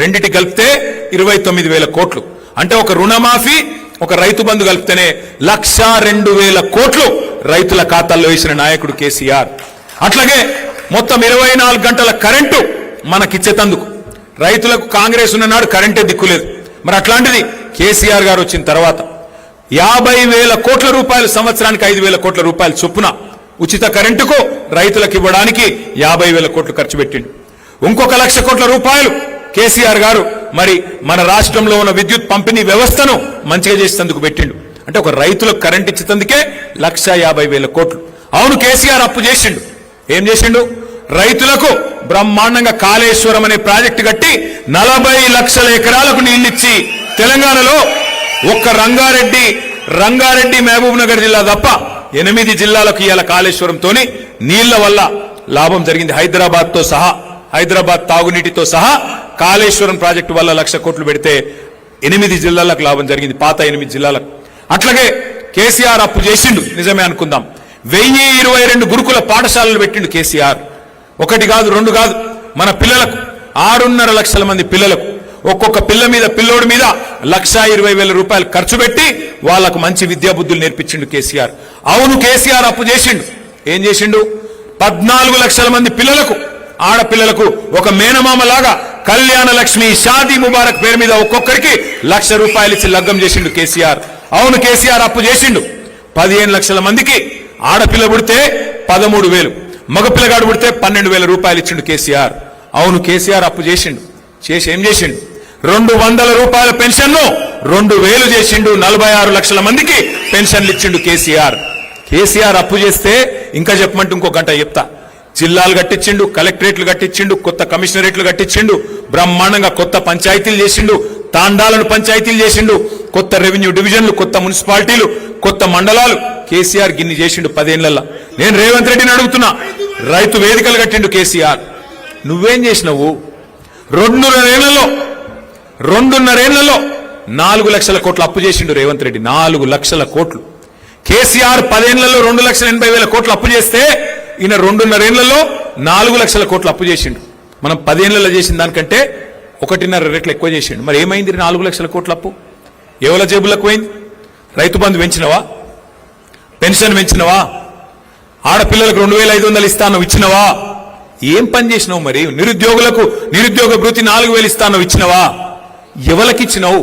రెండిటి కలిపితే 29,000 కోట్లు. అంటే ఒక రుణమాఫీ, ఒక రైతు బంధు కలిపితేనే 1,02,000 కోట్లు రైతుల ఖాతాల్లో వేసిన నాయకుడు కేసీఆర్. అట్లాగే మొత్తం 24 గంటల కరెంటు మనకిచ్చేతందుకు రైతులకు కాంగ్రెస్ ఉన్ననాడు కరెంటే దిక్కులేదు. మరి అట్లాంటిది కేసీఆర్ గారు వచ్చిన తర్వాత 50,000 కోట్ల రూపాయలు, సంవత్సరానికి 5,000 కోట్ల రూపాయలు చొప్పున ఉచిత కరెంటుకు రైతులకు ఇవ్వడానికి 50,000 కోట్లు ఖర్చు పెట్టిండు. ఇంకొక 1,00,000 కోట్ల రూపాయలు కేసీఆర్ గారు మరి మన రాష్ట్రంలో ఉన్న విద్యుత్ పంపిణీ వ్యవస్థను మంచిగా చేసేందుకు పెట్టిండు. అంటే ఒక రైతులకు కరెంట్ ఇచ్చేందుకే 1,50,000 కోట్లు. అవును, కేసీఆర్ అప్పు చేసిండు. ఏం చేసిండు? రైతులకు బ్రహ్మాండంగా కాళేశ్వరం అనే ప్రాజెక్టు కట్టి 40 లక్షల ఎకరాలకు నీళ్లిచ్చి తెలంగాణలో ఒక్క రంగారెడ్డి మహబూబ్ నగర్ జిల్లా తప్ప 8 జిల్లాలకు ఇవాళ కాళేశ్వరంతోని నీళ్ల వల్ల లాభం జరిగింది. హైదరాబాద్ తాగునీటితో సహా కాళేశ్వరం ప్రాజెక్టు వల్ల 1,00,000 కోట్లు పెడితే 8 జిల్లాలకు లాభం జరిగింది, పాత 8 జిల్లాలకు. అట్లాగే కేసీఆర్ అప్పు చేసిండు, నిజమే అనుకుందాం. 1022 గురుకుల పాఠశాలలు పెట్టిండు కేసీఆర్. 1 కాదు 2 కాదు, మన పిల్లలకు 6.5 లక్షల మంది పిల్లలకు ఒక్కొక్క పిల్లోడి మీద 1,20,000 రూపాయలు ఖర్చు పెట్టి వాళ్లకు మంచి విద్యా బుద్ధులు నేర్పించిండు కేసీఆర్. అవును, కేసీఆర్ అప్పు చేసిండు. ఏం చేసిండు? 14 లక్షల మంది పిల్లలకు, ఆడపిల్లలకు ఒక మేనమామ లాగా కళ్యాణ లక్ష్మి, షాదీ ముబారక్ పేరు మీద ఒక్కొక్కరికి 1,00,000 రూపాయలు ఇచ్చి లగ్గం చేసిండు కేసీఆర్. అవును, కేసీఆర్ అప్పు చేసిండు. 15 లక్షల మందికి ఆడపిల్ల పుడితే 13,000, మగపిల్లగాడు పుడితే 12,000 రూపాయలు ఇచ్చిండు కేసీఆర్. అవును, కేసీఆర్ అప్పు చేసిండు. ఏం చేసిండు? 200 రూపాయల పెన్షన్ను 2,000 చేసిండు. 46 లక్షల మందికి పెన్షన్లు ఇచ్చిండు కేసీఆర్ అప్పు చేస్తే ఇంకా చెప్పమంటే ఇంకో గంట చెప్తా. జిల్లాలు కట్టించిండు, కలెక్టరేట్లు కట్టించిండు, కొత్త కమిషనరేట్లు కట్టించిండు, బ్రహ్మాండంగా కొత్త పంచాయతీలు చేసిండు, తాండాలను పంచాయతీలు చేసిండు, కొత్త రెవెన్యూ డివిజన్లు, కొత్త మున్సిపాలిటీలు, కొత్త మండలాలు కేసీఆర్ గిన్ని చేసిండు 10 ఏళ్లలో. నేను రేవంత్ రెడ్డిని అడుగుతున్నా, రైతు వేదికలు కట్టిండు కేసీఆర్. నువ్వేం చేసినావు? 2.5 ఏళ్లలో 4 లక్షల కోట్లు అప్పు చేసిండు రేవంత్ రెడ్డి. 4 లక్షల కోట్లు. కేసీఆర్ 10 ఏళ్లలో 2,80,000 కోట్లు అప్పు చేస్తే ఈయన 2.5 ఏళ్లలో 4 లక్షల కోట్లు అప్పు చేసిండు. మనం 10 ఏళ్లలో చేసిన దానికంటే 1.5 రెట్లు ఎక్కువ చేసిండు. మరి ఏమైంది 4 లక్షల కోట్ల అప్పు? ఎవల జేబులకు పోయింది? రైతు బంధు పెంచినవా? పెన్షన్ పెంచినవా? ఆడపిల్లలకు 2,500 ఇస్తాను ఇచ్చినవా? ఏం పని చేసినావు? మరి నిరుద్యోగులకు నిరుద్యోగ భృతి 4,000 ఇస్తాను ఇచ్చినవా? ఎవరికి ఇచ్చినావు?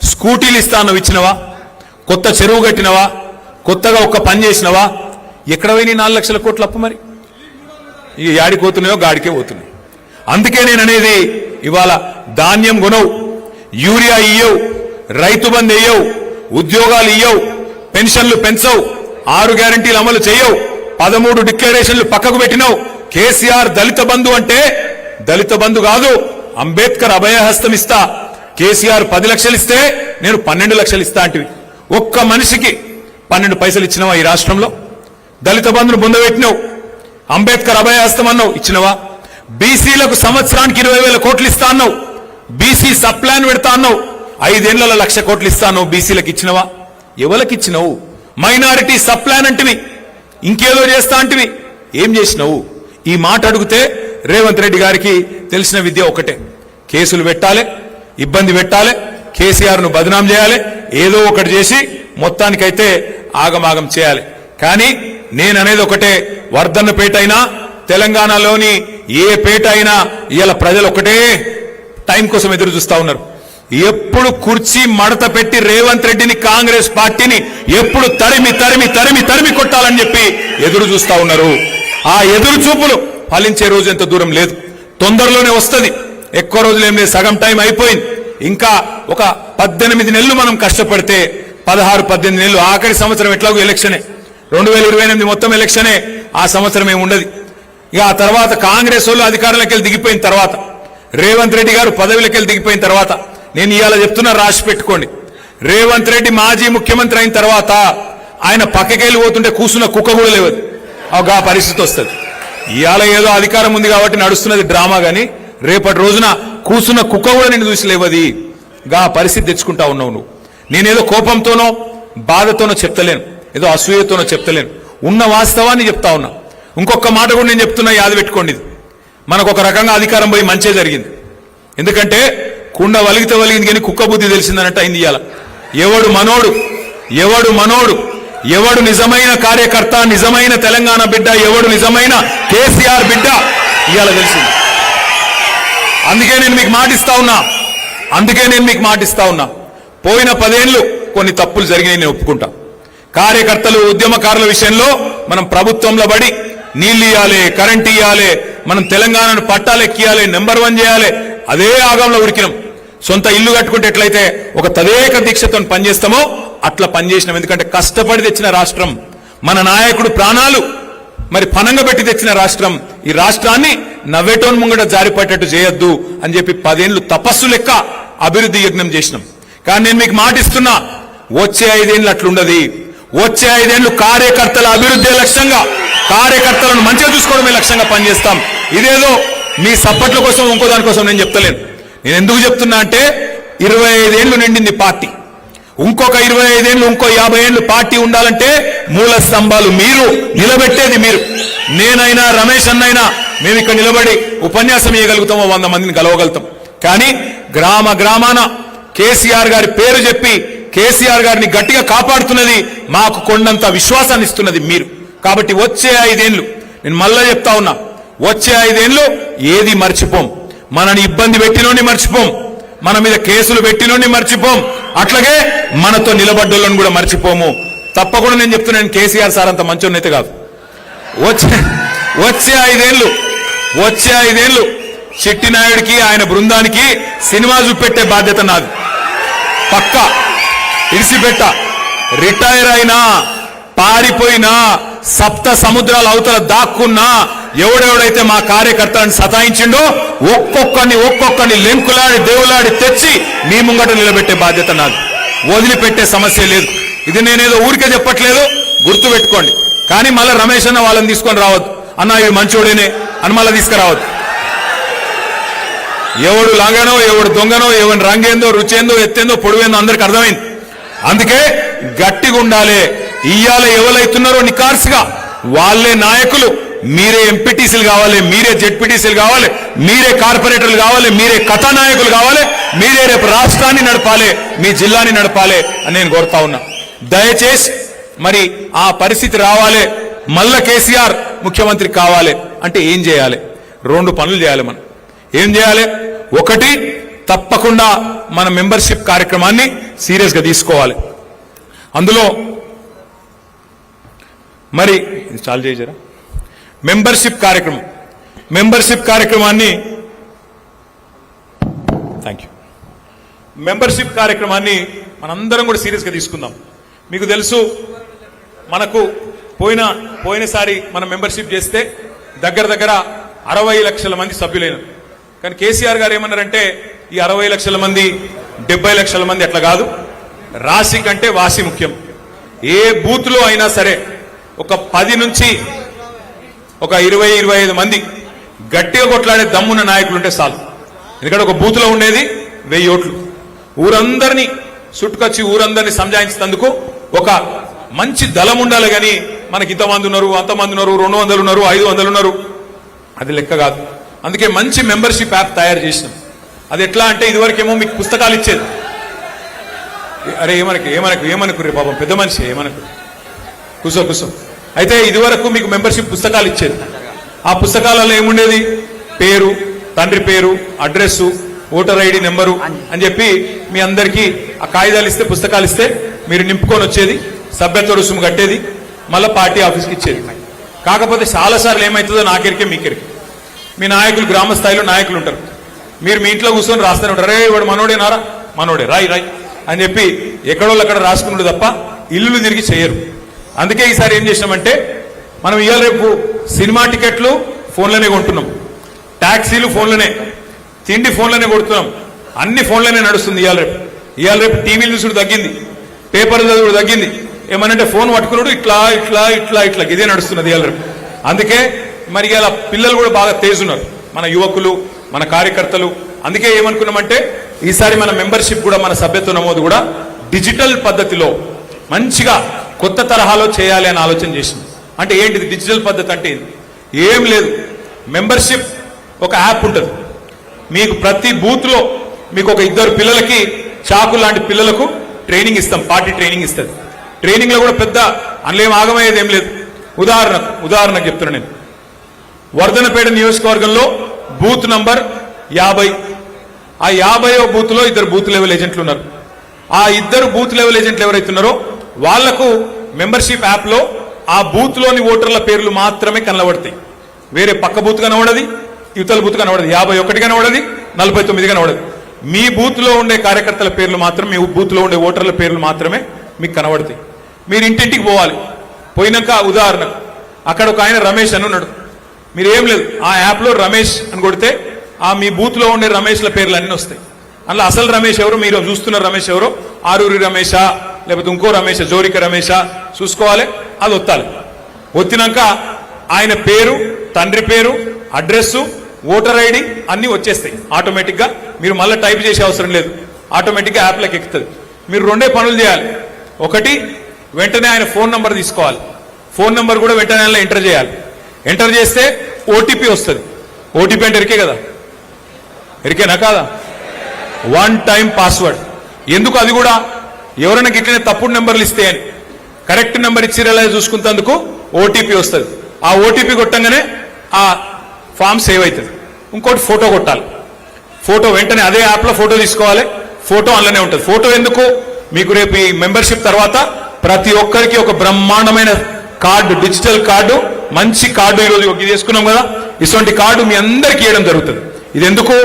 స్కూటీలు ఇస్తాను ఇచ్చినవా? కొత్త చెరువు కట్టినవా? కొత్తగా ఒక్క పని చేసినవా? ఎక్కడ పోయినాయి 4 లక్షల కోట్ల అప్పు? మరి ఇక యాడికి పోతున్నాయో గాడికే పోతున్నాయి. అందుకే నేను అనేది, ఇవాళ ధాన్యం కొనవు, యూరియా ఇయ్యవు, రైతు బంధు ఇయ్యవు, ఉద్యోగాలు ఇయ్యవు, పెన్షన్లు పెంచవు, 6 గ్యారంటీలు అమలు చేయవు, 13 డిక్లరేషన్లు పక్కకు పెట్టినావు. కేసీఆర్ దళిత బంధు అంటే దళిత బంధు కాదు, అంబేద్కర్ అభయహస్తం ఇస్తా. కేసీఆర్ 10 లక్షలు ఇస్తే నేను 12 లక్షలు ఇస్తా అంటివి. ఒక్క మనిషికి 12 పైసలు ఇచ్చినవా ఈ రాష్ట్రంలో? దళిత బంధును పొందబెట్టినావు. అంబేద్కర్ అభయహస్తం అన్నావు, ఇచ్చినవా? బీసీలకు సంవత్సరానికి 20,000 కోట్లు ఇస్తా అన్నావు. బీసీ సప్లాన్ పెడతా అన్నావు. 5 ఏళ్లలో 1,00,000 కోట్లు ఇస్తా అన్నావు. బీసీలకు ఇచ్చినవా? ఎవరికి ఇచ్చినవు? మైనారిటీ సప్లాన్ అంటివి, ఇంకేదో చేస్తా అంటివి. ఏం చేసినావు? ఈ మాట అడిగితే రేవంత్ రెడ్డి గారికి తెలిసిన విద్య ఒకటే, కేసులు పెట్టాలి, ఇబ్బంది పెట్టాలి, కేసీఆర్ ను బదనాం చేయాలి, ఏదో ఒకటి చేసి మొత్తానికైతే ఆగమాగం చేయాలి. కానీ నేననేది ఒకటే, వర్ధన్నపేట అయినా తెలంగాణలోని ఏ పేట అయినా ఇవాళ ప్రజలు ఒకటే టైం కోసం ఎదురు చూస్తా ఉన్నారు. ఎప్పుడు కుర్చీ మడత పెట్టి రేవంత్ రెడ్డిని, కాంగ్రెస్ పార్టీని ఎప్పుడు తరిమి తరిమి తరిమి తరిమి కొట్టాలని చెప్పి ఎదురు చూస్తా ఉన్నారు. ఆ ఎదురు చూపులు ఫలించే రోజు ఎంత దూరం లేదు, తొందరలోనే వస్తుంది. ఎక్కువ రోజులు ఏం లేదు, సగం టైం అయిపోయింది. ఇంకా ఒక 18 నెలలు మనం కష్టపడితే 16-18 నెలలు, ఆఖరి సంవత్సరం ఎట్లాగో ఎలక్షనే, 2028 మొత్తం ఎలక్షనే. ఆ సంవత్సరం ఏమి ఉండదు. ఇక ఆ తర్వాత కాంగ్రెస్ వాళ్ళు అధికారంలోకి వెళ్ళి దిగిపోయిన తర్వాత, రేవంత్ రెడ్డి గారు పదవిలోకి వెళ్ళి దిగిపోయిన తర్వాత, నేను ఇవాళ చెప్తున్నా, రాసి పెట్టుకోండి, రేవంత్ రెడ్డి మాజీ ముఖ్యమంత్రి అయిన తర్వాత ఆయన పక్కకెళ్ళి పోతుంటే కూసున్న కుక్క కూడా లేవదు. ఆ పరిస్థితి వస్తుంది. ఇవాళ ఏదో అధికారం ఉంది కాబట్టి నడుస్తున్నది డ్రామా, గాని రేపటి రోజున కూసున్న కుక్క కూడా నిన్ను చూసి లేవది. గా పరిస్థితి తెచ్చుకుంటా ఉన్నావు నువ్వు. నేనేదో కోపంతోనో బాధతోనో చెప్తలేను, ఏదో అసూయతోనో చెప్తలేను, ఉన్న వాస్తవాన్ని చెప్తా ఉన్నా. ఇంకొక మాట కూడా నేను చెప్తున్నా, యాద పెట్టుకోండి. మనకు ఒక రకంగా అధికారం పోయి మంచే జరిగింది. ఎందుకంటే కుండ వలిగితే వలిగింది కానీ కుక్క బుద్ధి తెలిసిందన్నట్టు అయింది. ఇవాళ ఎవడు మనోడు, ఎవడు మనోడు, ఎవడు నిజమైన కార్యకర్త, నిజమైన తెలంగాణ బిడ్డ, ఎవడు నిజమైన కేసీఆర్ బిడ్డ ఇవాళ తెలిసింది. అందుకే నేను మీకు మాటిస్తా ఉన్నా, పోయిన 10 ఏళ్లు కొన్ని తప్పులు జరిగినాయి, నేను ఒప్పుకుంటా. కార్యకర్తలు, ఉద్యమకారుల విషయంలో మనం ప్రభుత్వంలో పడి నీళ్లు ఇయ్యాలి, కరెంట్ ఇయ్యాలి, మనం తెలంగాణను పట్టాలెక్కియాలి, నెంబర్ 1 చేయాలి, అదే ఆగంలో ఉరికినాం. సొంత ఇల్లు కట్టుకుంటే ఎట్లయితే ఒక తదేక దీక్షతో పనిచేస్తామో అట్లా పనిచేసినాం. ఎందుకంటే కష్టపడి తెచ్చిన రాష్ట్రం, మన నాయకుడు ప్రాణాలు మరి పనంగా పెట్టి తెచ్చిన రాష్ట్రం. ఈ రాష్ట్రాన్ని నవ్వేటోన్ ముంగట జారిపట్టేట్టు చేయొద్దు అని చెప్పి 10 ఏళ్లు తపస్సు లెక్క అభివృద్ధి యజ్ఞం చేసినాం. కానీ నేను మీకు మాటిస్తున్నా, వచ్చే 5 ఏళ్ళు అట్లుండదు. వచ్చే 5 ఏళ్లు కార్యకర్తల అభివృద్ధి లక్ష్యంగా, కార్యకర్తలను మంచిగా చూసుకోవడమే లక్ష్యంగా పనిచేస్తాం. ఇదేదో మీ సప్పట్ల కోసం ఇంకో దానికోసం నేను చెప్తలేను. నేను ఎందుకు చెప్తున్నా అంటే 25 ఏళ్లు నిండింది పార్టీ, ఇంకొక 25 ఏళ్లు, ఇంకో 50 ఏళ్లు పార్టీ ఉండాలంటే మూల స్తంభాలు మీరు, నిలబెట్టేది మీరు. నేనైనా రమేష్ అన్నైనా మేము ఇక్కడ నిలబడి ఉపన్యాసం ఇవ్వగలుగుతామో, 100 మందిని కలవగలుగుతాం. కానీ గ్రామ గ్రామాన కేసీఆర్ గారి పేరు చెప్పి కేసీఆర్ గారిని గట్టిగా కాపాడుతున్నది, మాకు కొండంత విశ్వాసాన్ని ఇస్తున్నది మీరు. కాబట్టి వచ్చే 5 ఏళ్లు నేను మళ్ళా చెప్తా ఉన్నా, వచ్చే 5 ఏళ్లు ఏది మర్చిపోం. మనని ఇబ్బంది పెట్టినోని మర్చిపోం, మన మీద కేసులు పెట్టినోని మర్చిపోం, అట్లాగే మనతో నిలబడ్డోళ్ళని కూడా మర్చిపోము. తప్పకుండా నేను చెప్తున్నాను, కేసీఆర్ సార్ అంత మంచోన్నైతే కాదు. వచ్చే 5 ఏళ్లు చిట్టినాయుడికి, ఆయన బృందానికి సినిమా చూపెట్టే బాధ్యత నాది. పక్క ఇడిసిపెట్ట, రిటైర్ అయినా, పారిపోయినా, సప్త సముద్రాల అవతల దాక్కున్నా, ఎవడెవడైతే మా కార్యకర్తలను సతాయించిండో ఒక్కొక్కని లెంకులాడి దేవులాడి తెచ్చి మీ ముంగట నిలబెట్టే బాధ్యత నాది. వదిలిపెట్టే సమస్య లేదు. ఇది నేనేదో ఊరికే చెప్పట్లేదు, గుర్తు పెట్టుకోండి. కానీ మళ్ళీ రమేష్ అన్న వాళ్ళని తీసుకొని రావద్దు. అన్న ఇది మంచోడేనే అని మళ్ళీ తీసుకురావద్దు. ఎవడు లాగానో ఎవడు దొంగనో ఎవరి రంగేందో రుచేందో ఎత్తేందో పొడువేందో అందరికి అర్థమైంది. అందుకే గట్టిగా ఉండాలి. ఇయ్యాల ఎవరైతున్నారో నికార్సుగా వాళ్ళే నాయకులు, మీరే ఎంపీటీసీలు కావాలి, మీరే జెడ్పీటీసీలు కావాలి, మీరే కార్పొరేటర్లు కావాలి, మీరే కథానాయకులు కావాలి, మీరే రేపు రాష్ట్రాన్ని నడపాలి, మీ జిల్లాని నడపాలి అని నేను కోరుతా ఉన్నా. దయచేసి మరి ఆ పరిస్థితి రావాలి, మళ్ళా కేసీఆర్ ముఖ్యమంత్రి కావాలి అంటే ఏం చేయాలి? 2 పనులు చేయాలి. మనం ఏం చేయాలి? ఒకటి, తప్పకుండా మన మెంబర్షిప్ కార్యక్రమాన్ని సీరియస్ గా తీసుకోవాలి. అందులో మరి చాలు చేయజరా మెంబర్షిప్ కార్యక్రమాన్ని మెంబర్షిప్ కార్యక్రమాన్ని మనందరం కూడా సీరియస్ గా తీసుకుందాం. మీకు తెలుసు, మనకు పోయినసారి మనం మెంబర్షిప్ చేస్తే దగ్గర 60 లక్షల మంది సభ్యులైనారు. కానీ కేసీఆర్ గారు ఏమన్నారంటే ఈ 60 లక్షల మంది 70 లక్షల మంది అట్లా కాదు, రాశి కంటే వాసి ముఖ్యం. ఏ బూత్ లో అయినా సరే ఒక 10 నుంచి ఒక 20-25 మంది గట్టిగా కొట్లాడే దమ్మున్న నాయకులు ఉంటే చాలు. ఎందుకంటే ఒక బూత్ లో ఉండేది 1000 ఓట్లు. ఊరందరినీ చుట్టుకొచ్చి ఊరందరినీ సంజాయించేందుకు ఒక మంచి దళం ఉండాలి. కానీ మనకి ఇంతమంది ఉన్నారు, అంతమంది ఉన్నారు, 200 ఉన్నారు, 500 ఉన్నారు, అది లెక్క కాదు. అందుకే మంచి మెంబర్షిప్ యాప్ తయారు చేసినాం. అది ఎట్లా అంటే ఇదివరకేమో మీకు పుస్తకాలు ఇచ్చేది. అరే ఏమనుకు రే పాపం పెద్ద మనిషి ఏమనుకు కూసో. అయితే ఇదివరకు మీకు మెంబర్షిప్ పుస్తకాలు ఇచ్చేది. ఆ పుస్తకాలలో ఏముండేది? పేరు, తండ్రి పేరు, అడ్రస్సు, ఓటర్ ఐడి నెంబరు అని చెప్పి మీ అందరికీ ఆ కాగితాలు ఇస్తే, పుస్తకాలు ఇస్తే మీరు నింపుకొని వచ్చేది, సభ్యత్వ రుసుము కట్టేది, మళ్ళీ పార్టీ ఆఫీస్కి ఇచ్చేది. కాకపోతే చాలాసార్లు ఏమవుతుందో నాకెరికే మీకెరికే, మీ నాయకులు గ్రామ స్థాయిలో నాయకులు ఉంటారు, మీరు మీ ఇంట్లో కూర్చొని రాస్తూనే ఉంటారు. రే వాడు మనోడేనారా, మనోడే, రాయి అని చెప్పి ఎక్కడోళ్ళు అక్కడ రాసుకున్నాడు తప్ప ఇల్లులు తిరిగి చేయరు. అందుకే ఈసారి ఏం చేసినామంటే, మనం ఇవాళ రేపు సినిమా టికెట్లు ఫోన్లోనే కొంటున్నాం, ట్యాక్సీలు ఫోన్లోనే, తిండి ఫోన్లోనే కొడుతున్నాం, అన్ని ఫోన్లోనే నడుస్తుంది. ఇవాళ రేపు టీవీలు చూసుడు తగ్గింది, పేపర్లు చదువుడు తగ్గింది. ఏమనంటే ఫోన్ పట్టుకున్నాడు ఇట్లా ఇదే నడుస్తున్నది ఇవాళ రేపు. అందుకే మరి ఇలా పిల్లలు కూడా బాగా తేజున్నారు, మన యువకులు, మన కార్యకర్తలు. అందుకే ఏమనుకున్నామంటే ఈసారి మన మెంబర్షిప్ కూడా, మన సభ్యత్వ నమోదు కూడా డిజిటల్ పద్ధతిలో మంచిగా కొత్త తరహాలో చేయాలి అని ఆలోచన చేసింది. అంటే ఏంటిది డిజిటల్ పద్ధతి అంటే? ఏం లేదు, మెంబర్షిప్ ఒక యాప్ ఉంటుంది. మీకు ప్రతి బూత్ లో మీకు ఒక 2 పిల్లలకి, చాకు లాంటి పిల్లలకు ట్రైనింగ్ ఇస్తాం, పార్టీ ట్రైనింగ్ ఇస్తుంది. ట్రైనింగ్ లో కూడా పెద్ద అందులో ఏం ఆగమయ్యేది ఏం లేదు. ఉదాహరణకు చెప్తున్నా నేను, వర్ధనపేట నియోజకవర్గంలో బూత్ నంబర్ 50, ఆ 50వ బూత్ లో 2 బూత్ లెవెల్ ఏజెంట్లు ఉన్నారు. ఆ 2 బూత్ లెవెల్ ఏజెంట్లు ఎవరైతున్నారో వాళ్లకు మెంబర్షిప్ యాప్ లో ఆ బూత్ లోని ఓటర్ల పేర్లు మాత్రమే కనబడతాయి. వేరే పక్క బూత్ కనబడది, యువతల బూత్ కనబడదు, 51 కనబడది, 49 కనబడదు. మీ బూత్ లో ఉండే కార్యకర్తల పేర్లు మాత్రం, మీ బూత్ లో ఉండే ఓటర్ల పేర్లు మాత్రమే మీకు కనబడతాయి. మీరు ఇంటింటికి పోవాలి. పోయినాక ఉదాహరణకు అక్కడ ఒక ఆయన రమేష్ అని ఉన్నాడు, మీరు ఏం లేదు, ఆ యాప్ లో రమేష్ అని కొడితే ఆ మీ బూత్ లో ఉండే రమేష్ల పేర్లు అన్ని వస్తాయి. అందులో అసలు రమేష్ ఎవరు, మీరు చూస్తున్న రమేష్ ఎవరో, ఆరూరి రమేషా లేకపోతే ఇంకో రమేష, జోరిక రమేషా చూసుకోవాలి. అది ఒత్తాలి. ఒత్తినాక ఆయన పేరు, తండ్రి పేరు, అడ్రస్, ఓటర్ ఐడి అన్ని వచ్చేస్తాయి ఆటోమేటిక్ గా. మీరు మళ్ళీ టైప్ చేసే అవసరం లేదు, ఆటోమేటిక్ గా యాప్ లోకి ఎక్కుతుంది. మీరు 2 పనులు చేయాలి. ఒకటి, వెంటనే ఆయన ఫోన్ నంబర్ తీసుకోవాలి. ఫోన్ నంబర్ కూడా వెంటనే ఆయన ఎంటర్ చేయాలి. ఎంటర్ చేస్తే ఓటీపీ వస్తుంది. ఓటీపీ అంటే ఎరికే కదా, ఎరికేనా కాదా? 1 టైం పాస్వర్డ్. ఎందుకు? అది కూడా ఎవరైనా గిట్లనే తప్పుడు నెంబర్లు ఇస్తే అని, కరెక్ట్ నెంబర్ ఇచ్చిరేలా చూసుకుంటేందుకు ఓటీపీ వస్తుంది. ఆ ఓటీపీ కొట్టంగానే ఆ ఫామ్ సేవ్ అవుతుంది. ఇంకోటి ఫోటో కొట్టాలి. ఫోటో వెంటనే అదే యాప్ లో ఫోటో తీసుకోవాలి. ఫోటో అందులోనే ఉంటుంది. ఫోటో ఎందుకు? మీకు రేపు ఈ మెంబర్షిప్ తర్వాత ప్రతి ఒక్కరికి ఒక బ్రహ్మాండమైన కార్డు, డిజిటల్ కార్డు, మంచి కార్డు ఈరోజు ఇది చేసుకున్నాం కదా, ఇటువంటి కార్డు మీ అందరికీ ఇవ్వడం జరుగుతుంది. ఇది ఎందుకు?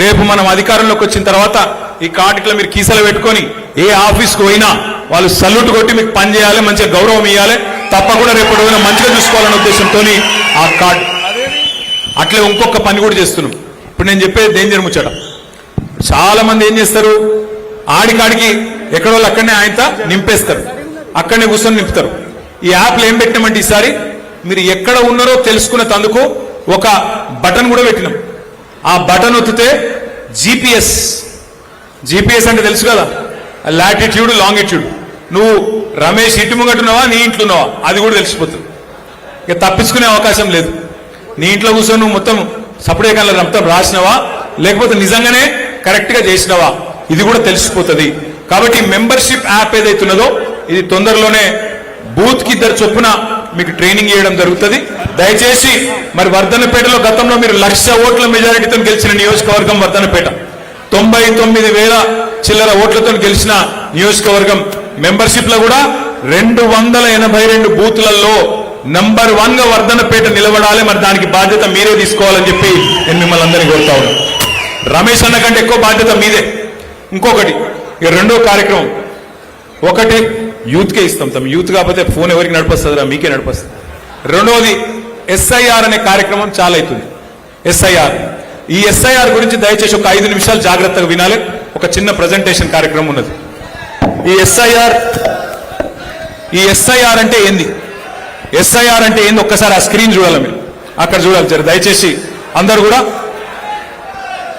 రేపు మనం అధికారంలోకి వచ్చిన తర్వాత ఈ కార్డులో మీరు కీసలు పెట్టుకొని ఏ ఆఫీస్కి పోయినా వాళ్ళు సల్యూట్ కొట్టి మీకు పని చేయాలి, మంచిగా గౌరవం ఇవ్వాలి, తప్పకుండా రేపు రోజున మంచిగా చూసుకోవాలనే ఉద్దేశంతో ఆ కార్డు. అట్లే ఇంకొక పని కూడా చేస్తున్నాం. ఇప్పుడు నేను చెప్పేది డేంజర్ ముచ్చట. చాలా మంది ఏం చేస్తారు, ఆడికాడికి ఎక్కడో అక్కడనే ఆయనతో నింపేస్తారు, అక్కడనే కూర్చొని నింపుతారు. ఈ యాప్లో ఏం పెట్టినామంటే ఈసారి మీరు ఎక్కడ ఉన్నారో తెలుసుకునే తందుకు ఒక బటన్ కూడా పెట్టినాం. ఆ బటన్ ఒత్తితే జీపీఎస్ అంటే తెలుసు కదా, లాటిట్యూడ్ లాంగిట్యూడ్, నువ్వు రమేష్ ఇంటి ముంగట్టున్నావా నీ ఇంట్లో ఉన్నావా అది కూడా తెలిసిపోతుంది. ఇక తప్పించుకునే అవకాశం లేదు. నీ ఇంట్లో కూర్చొని నువ్వు మొత్తం సపరేట్ కన్నా మొత్తం రాసినవా లేకపోతే నిజంగానే కరెక్ట్ గా చేసినవా ఇది కూడా తెలిసిపోతుంది. కాబట్టి మెంబర్షిప్ యాప్ ఏదైతున్నదో ఇది తొందరలోనే బూత్ కి 2 చొప్పున మీకు ట్రైనింగ్ చేయడం జరుగుతుంది. దయచేసి మరి వర్ధన్నపేటలో గతంలో మీరు 1,00,000 ఓట్ల మెజారిటీతో గెలిచిన నియోజకవర్గం వర్ధన్నపేట, 99,000 చిల్లర ఓట్లతో గెలిచిన నియోజకవర్గం. మెంబర్షిప్ లో కూడా 282 బూత్లలో నంబర్ 1 గా వర్ధన్నపేట నిలబడాలి. మరి దానికి బాధ్యత మీరే తీసుకోవాలని చెప్పి నేను మిమ్మల్ని అందరినీ కోరుతా ఉన్నాను. రమేష్ అన్న కంటే ఎక్కువ బాధ్యత మీదే. ఇంకొకటి, ఇక రెండో కార్యక్రమం, ఒకటి యూత్కే ఇస్తాం. తమ యూత్ కాకపోతే ఫోన్ ఎవరికి నడిపిస్తుందిరా, మీకే నడిపిస్తుంది. రెండవది ఎస్ఐఆర్ అనే కార్యక్రమం చాలా అవుతుంది. ఎస్ఐఆర్, ఈ ఎస్ఐఆర్ గురించి దయచేసి ఒక 5 నిమిషాలు జాగ్రత్తగా వినాలి. ఒక చిన్న ప్రజెంటేషన్ కార్యక్రమం ఉన్నది. ఈ ఎస్ఐఆర్ అంటే ఏంది, ఎస్ఐఆర్ అంటే ఏంది ఒక్కసారి ఆ స్క్రీన్ చూడాలి, మీరు అక్కడ చూడాలి. జర దయచేసి అందరు కూడా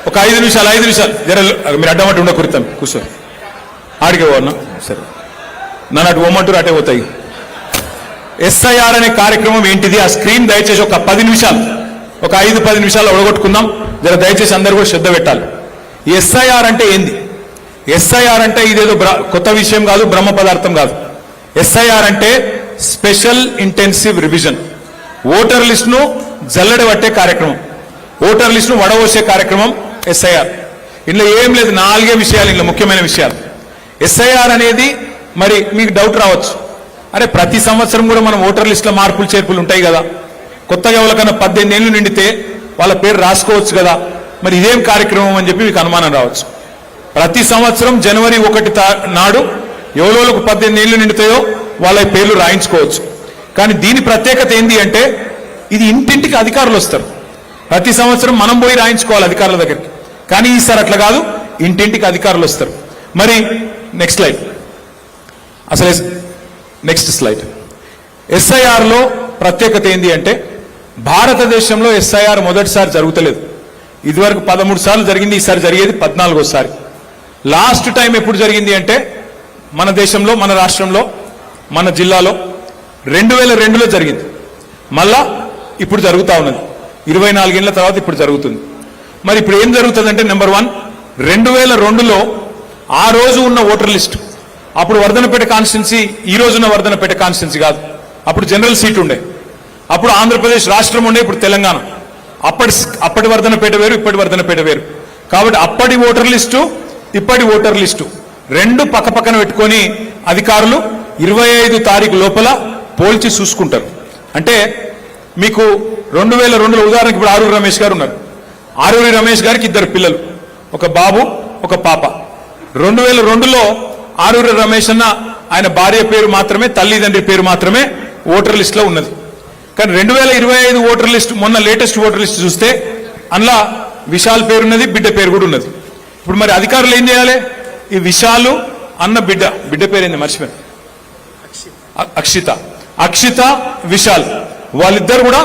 ఒక 5 నిమిషాలు జర మీరు అడ్డమట్టు ఉండకూడతాం, కూర్చొని ఆడికే పోన్నా సరే, నన్ను అటు పోమంటారు అటే పోతాయి. ఎస్ఐఆర్ అనే కార్యక్రమం ఏంటిది, ఆ స్క్రీన్ దయచేసి ఒక 10 నిమిషాలు, ఒక 5-10 నిమిషాలు ఒడగొట్టుకుందాం. జర దయచేసి అందరు కూడా శ్రద్ధ పెట్టాలి. ఈ ఎస్ఐఆర్ అంటే ఏంది? ఎస్ఐఆర్ అంటే ఇదేదో కొత్త విషయం కాదు, బ్రహ్మ పదార్థం కాదు. ఎస్ఐఆర్ అంటే special intensive revision. Voter list ను జల్లెడబట్టే కార్యక్రమం, ఓటర్ లిస్ట్ ను వడవోసే కార్యక్రమం ఎస్ఐఆర్. ఇందులో ఏం లేదు, 4 విషయాలు ఇందులో ముఖ్యమైన విషయాలు. ఎస్ఐఆర్ అనేది మరి మీకు డౌట్ రావచ్చు, అరే ప్రతి సంవత్సరం కూడా మనం ఓటర్ లిస్ట్ లో మార్పులు చేర్పులు ఉంటాయి కదా, కొత్తగా ఎవరికన్నా 18 ఏళ్ళు నిండితే వాళ్ళ పేరు రాసుకోవచ్చు కదా, మరి ఇదేం కార్యక్రమం అని చెప్పి మీకు అనుమానం రావచ్చు. ప్రతి సంవత్సరం జనవరి 1 నాడు ఎవరోలకు 18 ఏళ్ళు నిండుతాయో వాళ్ళ పేర్లు రాయించుకోవచ్చు. కానీ దీని ప్రత్యేకత ఏంటి అంటే ఇది ఇంటింటికి అధికారులు వస్తారు. ప్రతి సంవత్సరం మనం పోయి రాయించుకోవాలి అధికారుల దగ్గరికి, కానీ ఈసారి అట్లా కాదు, ఇంటింటికి అధికారులు వస్తారు. మరి నెక్స్ట్ స్లైడ్, అసలు నెక్స్ట్ స్లైడ్. ఎస్ఐఆర్ లో ప్రత్యేకత ఏంటి అంటే భారతదేశంలో ఎస్ఐఆర్ మొదటిసారి జరుగుతలేదు. ఇదివరకు 13 సార్లు జరిగింది, ఈసారి జరిగేది 14వ. లాస్ట్ టైం ఎప్పుడు జరిగింది అంటే మన దేశంలో, మన రాష్ట్రంలో, మన జిల్లాలో 2002లో జరిగింది. మళ్ళా ఇప్పుడు జరుగుతా ఉన్నది, 24 ఏళ్ల తర్వాత ఇప్పుడు జరుగుతుంది. మరి ఇప్పుడు ఏం జరుగుతుందంటే నెంబర్ 1, 2002లో ఆ రోజు ఉన్న ఓటర్ లిస్ట్, అప్పుడు వర్ధన్నపేట కాన్స్టిట్యున్సీ ఈ రోజున్న వర్ధన్నపేట కాన్స్టిట్యున్సీ కాదు, అప్పుడు జనరల్ సీట్ ఉండే, అప్పుడు ఆంధ్రప్రదేశ్ రాష్ట్రం ఉండే, ఇప్పుడు తెలంగాణ. అప్పటి వర్ధన్నపేట వేరు, ఇప్పటి వర్ధన్నపేట వేరు. కాబట్టి అప్పటి ఓటర్ లిస్టు, ఇప్పటి ఓటర్ లిస్టు రెండు పక్కపక్కన పెట్టుకొని అధికారులు 25 తారీఖు లోపల పోల్చి చూసుకుంటారు. అంటే మీకు 2002లో ఉదాహరణకి ఇప్పుడు ఆరూరి రమేష్ గారు ఉన్నారు. ఆరూరి రమేష్ గారికి 2 పిల్లలు, ఒక బాబు ఒక పాప. 2002లో ఆరూరి రమేష్ అన్న ఆయన భార్య పేరు మాత్రమే, తల్లిదండ్రి పేరు మాత్రమే ఓటర్ లిస్ట్ లో ఉన్నది. కానీ 2025 ఓటర్ లిస్ట్, మొన్న లేటెస్ట్ ఓటర్ లిస్ట్ చూస్తే అందులో విశాల్ పేరున్నది, బిడ్డ పేరు కూడా ఉన్నది. ఇప్పుడు మరి అధికారులు ఏం చేయాలి? ఈ విశాలు అన్న బిడ్డ పేరేంది మర్చిపోయాను, అక్షిత విశాల్, వాళ్ళిద్దరు కూడా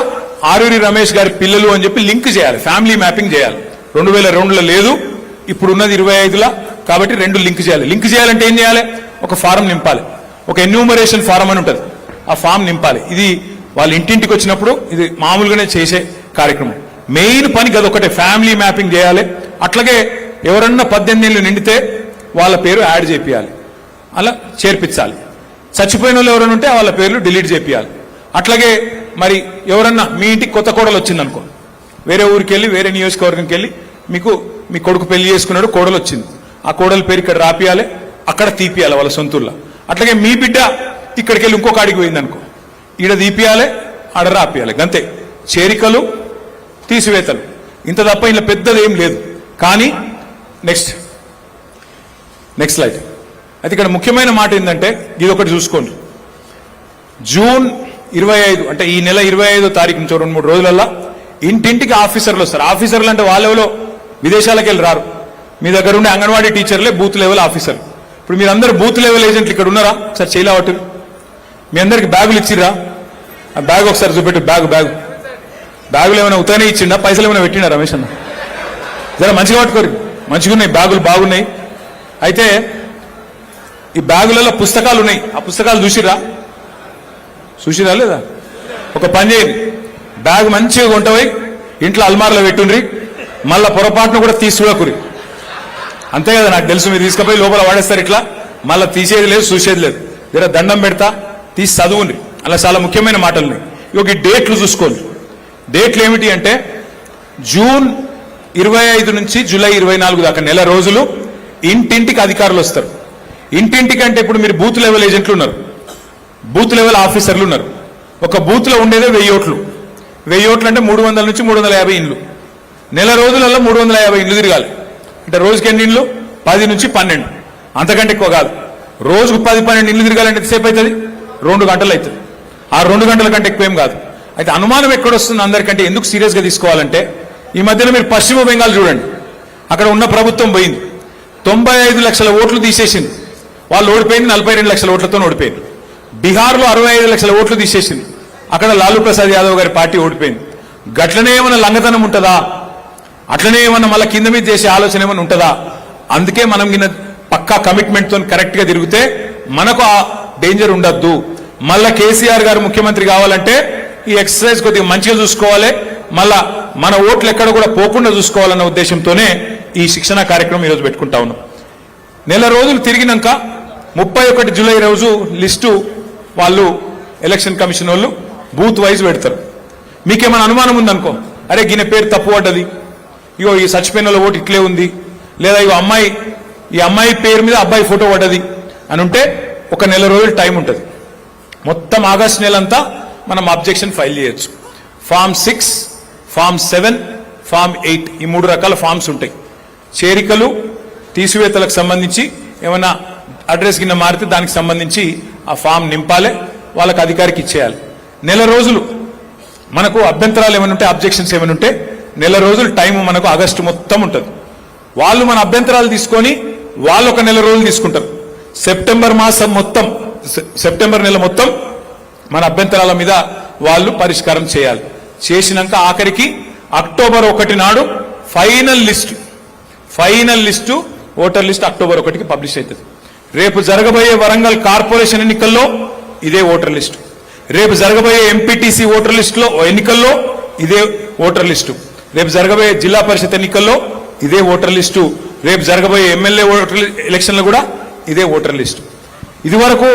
ఆరూరి రమేష్ గారి పిల్లలు అని చెప్పి లింక్ చేయాలి, ఫ్యామిలీ మ్యాపింగ్ చేయాలి. 2002లో లేదు, ఇప్పుడు ఉన్నది 25లో, కాబట్టి 2 లింక్ చేయాలి. లింక్ చేయాలంటే ఏం చేయాలి? ఒక ఫారం నింపాలి, ఒక ఎన్యూమరేషన్ ఫారం అని ఉంటుంది, ఆ ఫామ్ నింపాలి. ఇది వాళ్ళ ఇంటింటికి వచ్చినప్పుడు ఇది మామూలుగానే చేసే కార్యక్రమం. మెయిన్ పని గదొకటే, ఫ్యామిలీ మ్యాపింగ్ చేయాలి. అట్లాగే ఎవరన్నా 18 ఏళ్ళు నిండితే వాళ్ళ పేరు యాడ్ చేపియాలి, అలా చేర్పించాలి. చచ్చిపోయిన వాళ్ళు ఎవరైనా ఉంటే వాళ్ళ పేర్లు డిలీట్ చేపియాలి. అట్లాగే మరి ఎవరన్నా మీ ఇంటికి కొత్త కోడలు వచ్చిందనుకో, వేరే ఊరికి వెళ్ళి, వేరే నియోజకవర్గంకి వెళ్ళి మీకు మీ కొడుకు పెళ్లి చేసుకున్నాడు, కోడలు వచ్చింది, ఆ కోడల పేరు ఇక్కడ రాపియాలి, అక్కడ తీపియాలి వాళ్ళ సొంతూరులో. అట్లాగే మీ బిడ్డ ఇక్కడికి వెళ్ళి ఇంకొక ఆడికి పోయిందనుకో, ఈడ తీపియాలి, ఆడ రాపియాలి. అంతే, చేరికలు తీసివేతలు, ఇంత తప్ప ఇలా పెద్దది ఏం లేదు. కానీ నెక్స్ట్ స్లైడ్. అయితే ఇక్కడ ముఖ్యమైన మాట ఏంటంటే ఇది ఒకటి చూసుకోండి. జూన్ 25 అంటే ఈ నెల 25వ తారీఖు నుంచి 2-3 రోజులల్లా ఇంటింటికి ఆఫీసర్లు వస్తారు. ఆఫీసర్లు అంటే వాళ్ళెవరో విదేశాలకు వెళ్ళి రారు, మీ దగ్గర ఉండే అంగన్వాడీ టీచర్లే బూత్ లెవెల్ ఆఫీసర్. ఇప్పుడు మీరందరూ బూత్ లెవెల్ ఏజెంట్లు ఇక్కడ ఉన్నారా? సార్ చేయలేవట్టు మీ అందరికి బ్యాగులు ఇచ్చిర్రా? ఆ బ్యాగ్ ఒకసారి చూపెట్టు. బ్యాగులు ఏమైనా ఉత్తనే ఇచ్చిండా, పైసలు ఏమైనా పెట్టిండా రమేష్ అన్న? జర మంచిగా పట్టుకోరు, మంచిగా ఉన్నాయి బ్యాగులు, బాగున్నాయి. అయితే ఈ బ్యాగులలో పుస్తకాలు ఉన్నాయి. ఆ పుస్తకాలు చూసిరా లేదా? ఒక పని చేయండి, బ్యాగ్ మంచిగా కొంటపోయి ఇంట్లో అల్మార్లో పెట్టుండ్రి, మళ్ళా పొరపాటును కూడా తీసుకురాకురి. అంతే కదా, నాకు తెలుసు మీరు తీసుకుపోయి లోపల వాడేస్తారు ఇట్లా, మళ్ళీ తీసేది లేదు చూసేది లేదు. జర దండం పెడతా తీసి చదువుండ్రి, అలా చాలా ముఖ్యమైన మాటలున్నాయి. ఈ డేట్లు చూసుకోండి. డేట్లు ఏమిటి అంటే జూన్ 25 నుంచి జూలై 24 దాకా నెల రోజులు ఇంటింటికి అధికారులు వస్తారు. ఇంటింటికి అంటే ఇప్పుడు మీరు బూత్ లెవెల్ ఏజెంట్లు ఉన్నారు, బూత్ లెవెల్ ఆఫీసర్లు ఉన్నారు. ఒక బూత్ లో ఉండేదే 1000 ఓట్లు. 1000 ఓట్లు అంటే 300 నుంచి 350 ఇండ్లు. నెల రోజులలో 350 ఇండ్లు తిరగాలి. అంటే రోజుకి ఎన్ని ఇండ్లు? 10 నుంచి 12, అంతకంటే ఎక్కువ కాదు. రోజుకు 10-12 ఇండ్లు తిరగాలంటే ఎంతసేపు అవుతుంది? 2 గంటలు అవుతుంది. ఆ 2 గంటల కంటే ఎక్కువేం కాదు. అయితే అనుమానం ఎక్కడొస్తుంది అందరికంటే, ఎందుకు సీరియస్ గా తీసుకోవాలంటే ఈ మధ్యలో మీరు పశ్చిమ బెంగాల్ చూడండి, అక్కడ ఉన్న ప్రభుత్వం పోయింది, 95 లక్షల ఓట్లు తీసేసింది. వాళ్ళు ఓడిపోయింది 42 లక్షల ఓట్లతో ఓడిపోయింది. బీహార్లో 65 లక్షల ఓట్లు తీసేసింది, అక్కడ లాలూ ప్రసాద్ యాదవ్ గారి పార్టీ ఓడిపోయింది. గట్లనే ఏమన్నా లంగతనం ఉంటుందా? అట్లనే ఏమన్నా మళ్ళీ కింద మీద చేసే ఆలోచన ఏమన్నా ఉంటుందా? అందుకే మనం పక్కా కమిట్మెంట్ తో కరెక్ట్ గా తిరిగితే మనకు ఆ డేంజర్ ఉండద్దు. మళ్ళా కేసీఆర్ గారు ముఖ్యమంత్రి కావాలంటే ఈ ఎక్సర్సైజ్ కొద్దిగా మంచిగా చూసుకోవాలి, మళ్ళా మన ఓట్లు ఎక్కడ కూడా పోకుండా చూసుకోవాలన్న ఉద్దేశంతోనే ఈ శిక్షణ కార్యక్రమం ఈరోజు పెట్టుకుంటా ఉన్నాం. నెల రోజులు తిరిగినాక 31 జూలై రోజు లిస్టు వాళ్ళు ఎలక్షన్ కమిషన్ వాళ్ళు బూత్ వైజ్ పెడతారు. మీకేమైనా అనుమానం ఉందనుకో, అరే గిన పేరు తప్పు పడ్డది, ఇగో ఈ చచ్చిపోయిన ఓటు ఇట్లే ఉంది, లేదా ఇగో ఈ అమ్మాయి పేరు మీద అబ్బాయి ఫోటో పడ్డది అని ఉంటే ఒక నెల రోజులు టైం ఉంటుంది. మొత్తం ఆగస్టు నెలంతా మనం అబ్జెక్షన్ ఫైల్ చేయొచ్చు. ఫామ్ 6, ఫామ్ 7, ఫామ్ 8 ఈ 3 రకాల ఫామ్స్ ఉంటాయి. చేరికలు తీసివేతలకు సంబంధించి ఏమైనా అడ్రస్ కింద మారితే దానికి సంబంధించి ఆ ఫామ్ నింపాలి, వాళ్ళకి అధికారికి ఇచ్చేయాలి. నెల రోజులు మనకు అభ్యంతరాలు ఏమైనా ఉంటే, అబ్జెక్షన్స్ ఏమైనా ఉంటే నెల రోజులు టైం మనకు ఆగస్టు మొత్తం ఉంటుంది. వాళ్ళు మన అభ్యంతరాలు తీసుకొని వాళ్ళు ఒక నెల రోజులు తీసుకుంటారు. సెప్టెంబర్ మాసం మొత్తం, సెప్టెంబర్ నెల మొత్తం మన అభ్యంతరాల మీద వాళ్ళు పరిష్కారం చేయాలి. చేసినాక ఆఖరికి అక్టోబర్ 1 నాడు final list voter list October 1కి పబ్లిష్ అవుతుంది. రేపు జరగబోయే వరంగల్ కార్పొరేషన్ ఎన్నికల్లో ఇదే ఓటర్ లిస్టు, రేపు జరగబోయే ఎంపీటీసీ ఓటర్ లిస్టులో ఎన్నికల్లో ఇదే ఓటర్ లిస్టు, రేపు జరగబోయే జిల్లా పరిషత్ ఎన్నికల్లో ఇదే ఓటర్ లిస్టు, రేపు జరగబోయే ఎమ్మెల్యే ఓటర్ ఎలక్షన్లు కూడా ఇదే ఓటర్ లిస్టు. ఇది వరకు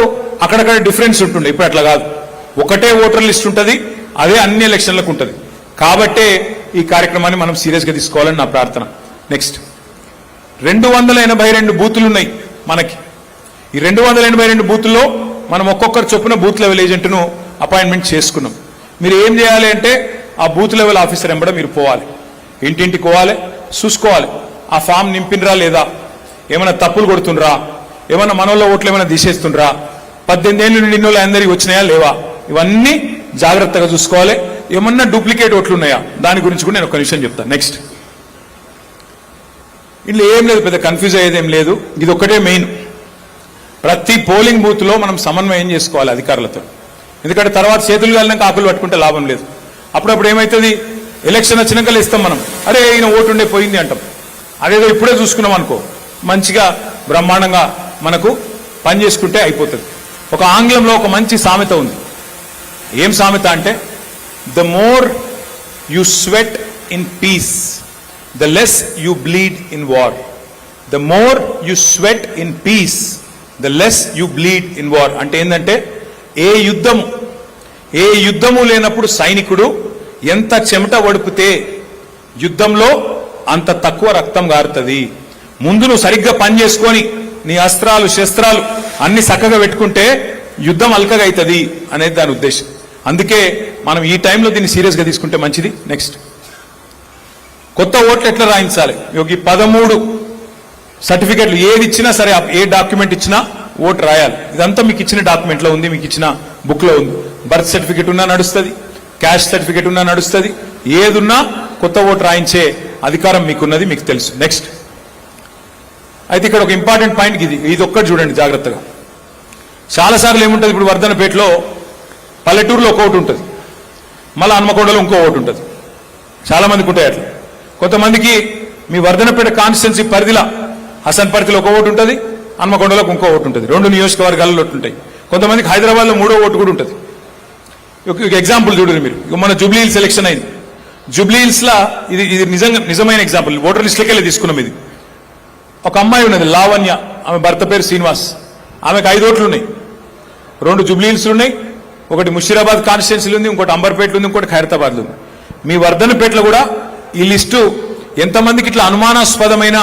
అక్కడక్కడ డిఫరెన్స్ ఉంటుండే, ఇప్పుడు అట్లా కాదు, ఒకటే ఓటర్ లిస్ట్ ఉంటుంది, అదే అన్ని ఎలక్షన్లకు ఉంటుంది. కాబట్టే ఈ కార్యక్రమాన్ని మనం సీరియస్ గా తీసుకోవాలని నా ప్రార్థన. నెక్స్ట్ 282 బూతులు ఉన్నాయి మనకి. ఈ 282 బూతుల్లో మనం ఒక్కొక్కరు చొప్పున బూత్ లెవెల్ ఏజెంట్ను అపాయింట్మెంట్ చేసుకున్నాం. మీరు ఏం చేయాలి అంటే ఆ బూత్ లెవెల్ ఆఫీసర్ ఎంబడ మీరు పోవాలి, ఇంటింటికి పోవాలి, చూసుకోవాలి ఆ ఫామ్ నింపినరా లేదా, ఏమైనా తప్పులు కొడుతుండ్రా, ఏమైనా మనోళ్ళ ఓట్లు ఏమైనా తీసేస్తుండ్రా, 18 ఏళ్ళు నిన్న అందరికి వచ్చినాయా లేవా, ఇవన్నీ జాగ్రత్తగా చూసుకోవాలి. ఏమన్నా డూప్లికేట్ ఓట్లు ఉన్నాయా దాని గురించి కూడా నేను ఒక విషయం చెప్తాను. నెక్స్ట్ ఇట్లా ఏం లేదు, పెద్ద కన్ఫ్యూజ్ అయ్యేది ఏం లేదు. ఇది ఒక్కటే మెయిన్, ప్రతి పోలింగ్ బూత్ లో మనం సమన్వయం చేసుకోవాలి అధికారులతో. ఎందుకంటే తర్వాత చేతులు కాలినాక ఆకులు పట్టుకుంటే లాభం లేదు. అప్పుడప్పుడు ఏమవుతుంది, ఎలక్షన్ వచ్చినాక ఇస్తాం మనం, అరే ఈయన ఓటు ఉండే పోయింది అంటాం. అదేదో ఇప్పుడే చూసుకున్నాం అనుకో, మంచిగా బ్రహ్మాండంగా మనకు పని చేసుకుంటే అయిపోతుంది. ఒక ఆంగ్లంలో ఒక మంచి సామెత ఉంది. ఏం సామెత అంటే, the more you sweat in peace the less you bleed in war. The more you sweat in peace the less you bleed in war. అంటే ఏంటంటే, ఏ యుద్ధము లేనప్పుడు సైనికుడు ఎంత చెమట వడిపితే యుద్ధంలో అంత తక్కువ రక్తం గారుతుంది. ముందు నువ్వు సరిగ్గా పని చేసుకొని నీ అస్త్రాలు శస్త్రాలు అన్ని చక్కగా పెట్టుకుంటే యుద్ధం అల్కగా అవుతుంది అనేది దాని ఉద్దేశం. అందుకే మనం ఈ టైంలో దీన్ని సీరియస్ గా తీసుకుంటే మంచిది. నెక్స్ట్, కొత్త ఓట్లు ఎట్లా రాయించాలి? ఈ 13 సర్టిఫికెట్లు ఏది ఇచ్చినా సరే, ఏ డాక్యుమెంట్ ఇచ్చినా ఓటు రాయాలి. ఇదంతా మీకు ఇచ్చిన డాక్యుమెంట్ లో ఉంది, మీకు ఇచ్చిన బుక్ లో ఉంది. బర్త్ సర్టిఫికెట్ ఉన్నా నడుస్తుంది, క్యాష్ సర్టిఫికెట్ ఉన్నా నడుస్తుంది, ఏదున్నా కొత్త ఓటు రాయించే అధికారం మీకున్నది, మీకు తెలుసు. నెక్స్ట్, అయితే ఇక్కడ ఒక ఇంపార్టెంట్ పాయింట్ ఇది ఒక్కటి చూడండి జాగ్రత్తగా. చాలాసార్లు ఏముంటుంది, ఇప్పుడు వర్ధనపేటలో పల్లెటూరులో ఒక ఓటు ఉంటుంది, మళ్ళీ హన్మకొండలో ఇంకో ఓటు ఉంటుంది. చాలా మందికి ఉంటాయి అట్లా. కొంతమందికి మీ వర్ధనపేట కాన్స్టిట్యున్సీ పరిధిలో హసన్పర్తిలో ఒక ఓటు ఉంటుంది, హన్మకొండలో ఇంకో ఓటు ఉంటుంది. 2 నియోజకవర్గాల్లో ఓటు ఉంటాయి. కొంతమందికి హైదరాబాద్లో 3వ ఓటు కూడా ఉంటుంది. ఒక ఎగ్జాంపుల్ చూడండి మీరు. మన జూబ్లీ హిల్స్ ఎలక్షన్ అయింది. జూబ్లీ హిల్స్ లా ఇది నిజమైన ఎగ్జాంపుల్. ఓటర్ లిస్టులకెళ్ళి తీసుకున్నాం. ఇది ఒక అమ్మాయి ఉన్నది లావణ్య, ఆమె భర్త పేరు శ్రీనివాస్. ఆమెకు 5 ఓట్లు ఉన్నాయి. 2 జూబ్లీ హిల్స్ ఉన్నాయి, ఒకటి ముషీరాబాద్ కాన్స్టిట్యున్సీలు ఉంది, ఇంకోటి అంబర్పేటలో ఉంది, ఇంకోటి ఖైరతాబాద్లో ఉంది. మీ వర్ధనపేటలో కూడా ఈ లిస్టు ఎంతమందికి ఇట్లా అనుమానాస్పదమైన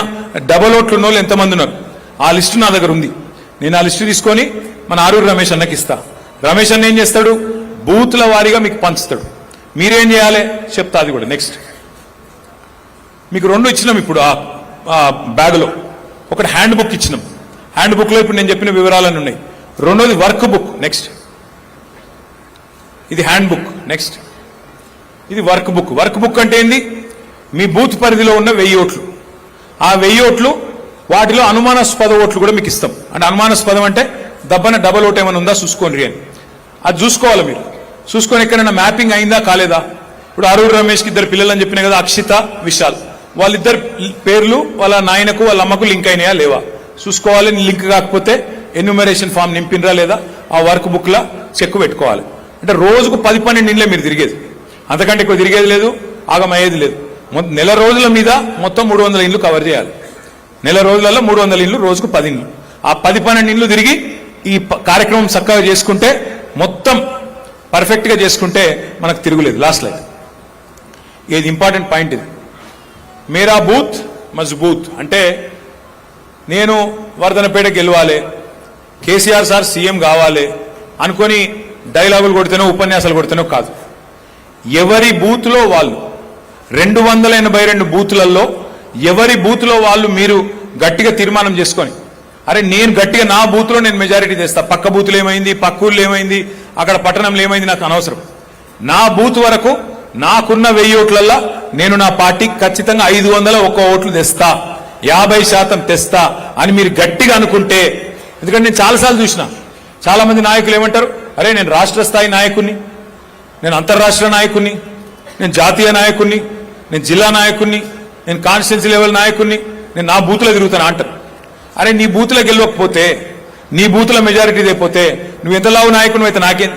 డబల్ ఓట్లు ఉన్న వాళ్ళు ఎంతమంది ఉన్నారు, ఆ లిస్టు నా దగ్గర ఉంది. నేను ఆ లిస్టు తీసుకొని మన ఆరూరు రమేష్ అన్నకి ఇస్తా. రమేష్ అన్న ఏం చేస్తాడు, బూత్ల వారీగా మీకు పంచుతాడు. మీరేం చేయాలి చెప్తా. అది కూడా నెక్స్ట్ మీకు 2 ఇచ్చినాం ఇప్పుడు ఆ బ్యాగులో. ఒకటి హ్యాండ్ బుక్ ఇచ్చినాం. హ్యాండ్ బుక్లో ఇప్పుడు నేను చెప్పిన వివరాలన్నీ ఉన్నాయి. 2వది వర్క్ బుక్. నెక్స్ట్ ఇది హ్యాండ్ బుక్. నెక్స్ట్ ఇది వర్క్ బుక్. వర్క్ బుక్ అంటే ఏంది, మీ బూత్ పరిధిలో ఉన్న 1000 ఓట్లు. ఆ 1000 ఓట్లు వాటిలో అనుమానాస్పద ఓట్లు కూడా మీకు ఇస్తాం. అంటే అనుమానాస్పదం అంటే దబ్బన డబల్ ఓట్ ఏమైనా ఉందా చూసుకోండి అని. అది చూసుకోవాలి మీరు. చూసుకొని ఎక్కడైనా మ్యాపింగ్ అయిందా కాలేదా. ఇప్పుడు ఆరూరు రమేష్కి 2 పిల్లలు అని చెప్పినా కదా, అక్షిత, విశాల్. వాళ్ళిద్దరు పేర్లు వాళ్ళ నాయనకు వాళ్ళ అమ్మకు లింక్ అయినాయా లేవా చూసుకోవాలి. లింక్ కాకపోతే ఎన్యూమరేషన్ ఫామ్ నింపినరా లేదా ఆ వర్క్ బుక్ లా చెక్ పెట్టుకోవాలి. అంటే రోజుకు 10-12 ఇండ్లే మీరు తిరిగేది, అంతకంటే ఎక్కువ తిరిగేది లేదు, ఆగమయ్యేది లేదు. నెల రోజుల మీద మొత్తం 300 ఇండ్లు కవర్ చేయాలి. నెల రోజులలో 300 ఇండ్లు, రోజుకు 10 ఇండ్లు. ఆ 10-12 ఇండ్లు తిరిగి ఈ కార్యక్రమం చక్కగా చేసుకుంటే, మొత్తం పర్ఫెక్ట్ గా చేసుకుంటే మనకు తిరుగులేదు. లాస్ట్ లైఫ్ ఇది ఇంపార్టెంట్ పాయింట్. ఇది మేరా బూత్ మజ్బూత్ అంటే నేను వర్ధనపేట గెలవాలి, కేసీఆర్ సార్ సీఎం కావాలి అనుకొని డైలాగులు కొడితేనో ఉపన్యాసాలు కొడితేనో కాదు. ఎవరి బూత్లో వాళ్ళు 282 బూతులలో ఎవరి బూత్లో వాళ్ళు మీరు గట్టిగా తీర్మానం చేసుకొని, అరే నేను గట్టిగా నా బూత్లో నేను మెజారిటీ తెస్తా, పక్క బూతులు ఏమైంది, పక్క ఊర్లు ఏమైంది, అక్కడ పట్టణంలో ఏమైంది నాకు అనవసరం. నా బూత్ వరకు నాకున్న 1000 ఓట్లల్లో నేను నా పార్టీకి ఖచ్చితంగా 501 ఓట్లు తెస్తా, 50% తెస్తా అని మీరు గట్టిగా అనుకుంటే. ఎందుకంటే నేను చాలాసార్లు చూసిన చాలా మంది నాయకులు ఏమంటారు, అరే నేను రాష్ట్ర స్థాయి నాయకుడిని, నేను అంతర్రాష్ట్ర నాయకుడిని, నేను జాతీయ నాయకుడిని, నేను జిల్లా నాయకుడిని, నేను కాన్స్టిట్యున్సీ లెవెల్ నాయకుడిని, నేను నా బూత్లో తిరుగుతాను అంటారు. అరే నీ బూత్లో గెలవకపోతే, నీ బూత్లో మెజారిటీ తెపోతే నువ్వు ఎంత లావు నాయకుడు అయితే నాకేం?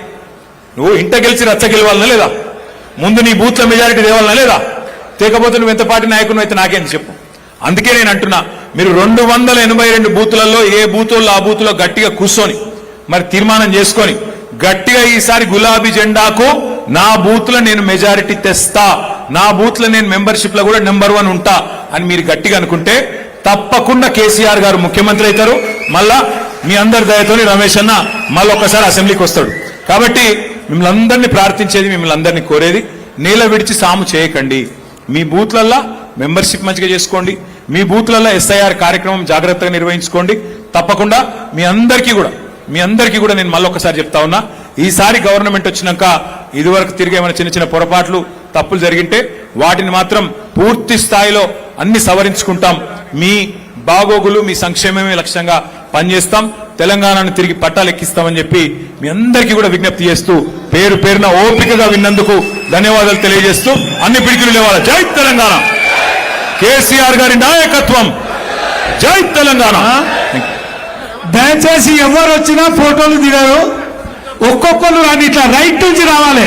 నువ్వు ఇంట గెలిచి రచ్చ గెలవాలనా లేదా? ముందు నీ బూత్లో మెజారిటీ తేవాలనా లేదా? తేకపోతే నువ్వు ఎంత పార్టీ నాయకుడు అయితే నాకేం చెప్పు. అందుకే నేను అంటున్నా, మీరు 282 బూతులలో ఏ బూతుల్లో ఆ బూత్లో గట్టిగా కూర్చొని మరి తీర్మానం చేసుకొని గట్టిగా ఈసారి గులాబీ జెండాకు నా బూత్లో నేను మెజారిటీ తెస్తా, నా బూత్లో నేను మెంబర్షిప్ లో కూడా నెంబర్ 1 ఉంటా అని మీరు గట్టిగా అనుకుంటే తప్పకుండా కేసీఆర్ గారు ముఖ్యమంత్రి అవుతారు. మళ్ళా మీ అందరి దయతోని రమేష్ అన్న మళ్ళీ ఒక్కసారి అసెంబ్లీకి వస్తాడు. కాబట్టి మిమ్మల్ని అందరినీ ప్రార్థించేది, మిమ్మల్ని అందరినీ కోరేది, నేల విడిచి సాము చేయకండి. మీ బూత్లల్లో మెంబర్షిప్ మంచిగా చేసుకోండి, మీ బూత్లలో ఎస్ఐఆర్ కార్యక్రమం జాగ్రత్తగా నిర్వహించుకోండి. తప్పకుండా మీ అందరికీ కూడా నేను మళ్ళొకసారి చెప్తా ఉన్నా, ఈసారి గవర్నమెంట్ వచ్చినాక ఇదివరకు తిరిగి ఏమైనా చిన్న చిన్న పొరపాట్లు తప్పులు జరిగింటే వాటిని మాత్రం పూర్తి స్థాయిలో అన్ని సవరించుకుంటాం. మీ బాగోగులు, మీ సంక్షేమమే లక్ష్యంగా పనిచేస్తాం. తెలంగాణను తిరిగి పట్టాలెక్కిస్తామని చెప్పి మీ అందరికీ కూడా విజ్ఞప్తి చేస్తూ, పేరు పేరున ఓపికగా విన్నందుకు ధన్యవాదాలు తెలియజేస్తూ అన్ని పిడికిలు లేవాలి. జై తెలంగాణ, కేసీఆర్ గారి నాయకత్వం, జై తెలంగాణ. దయచేసి ఎవరు వచ్చినా ఫోటోలు దిగారు, ఒక్కొక్కరు ఇట్లా రైట్ నుంచి రావాలి.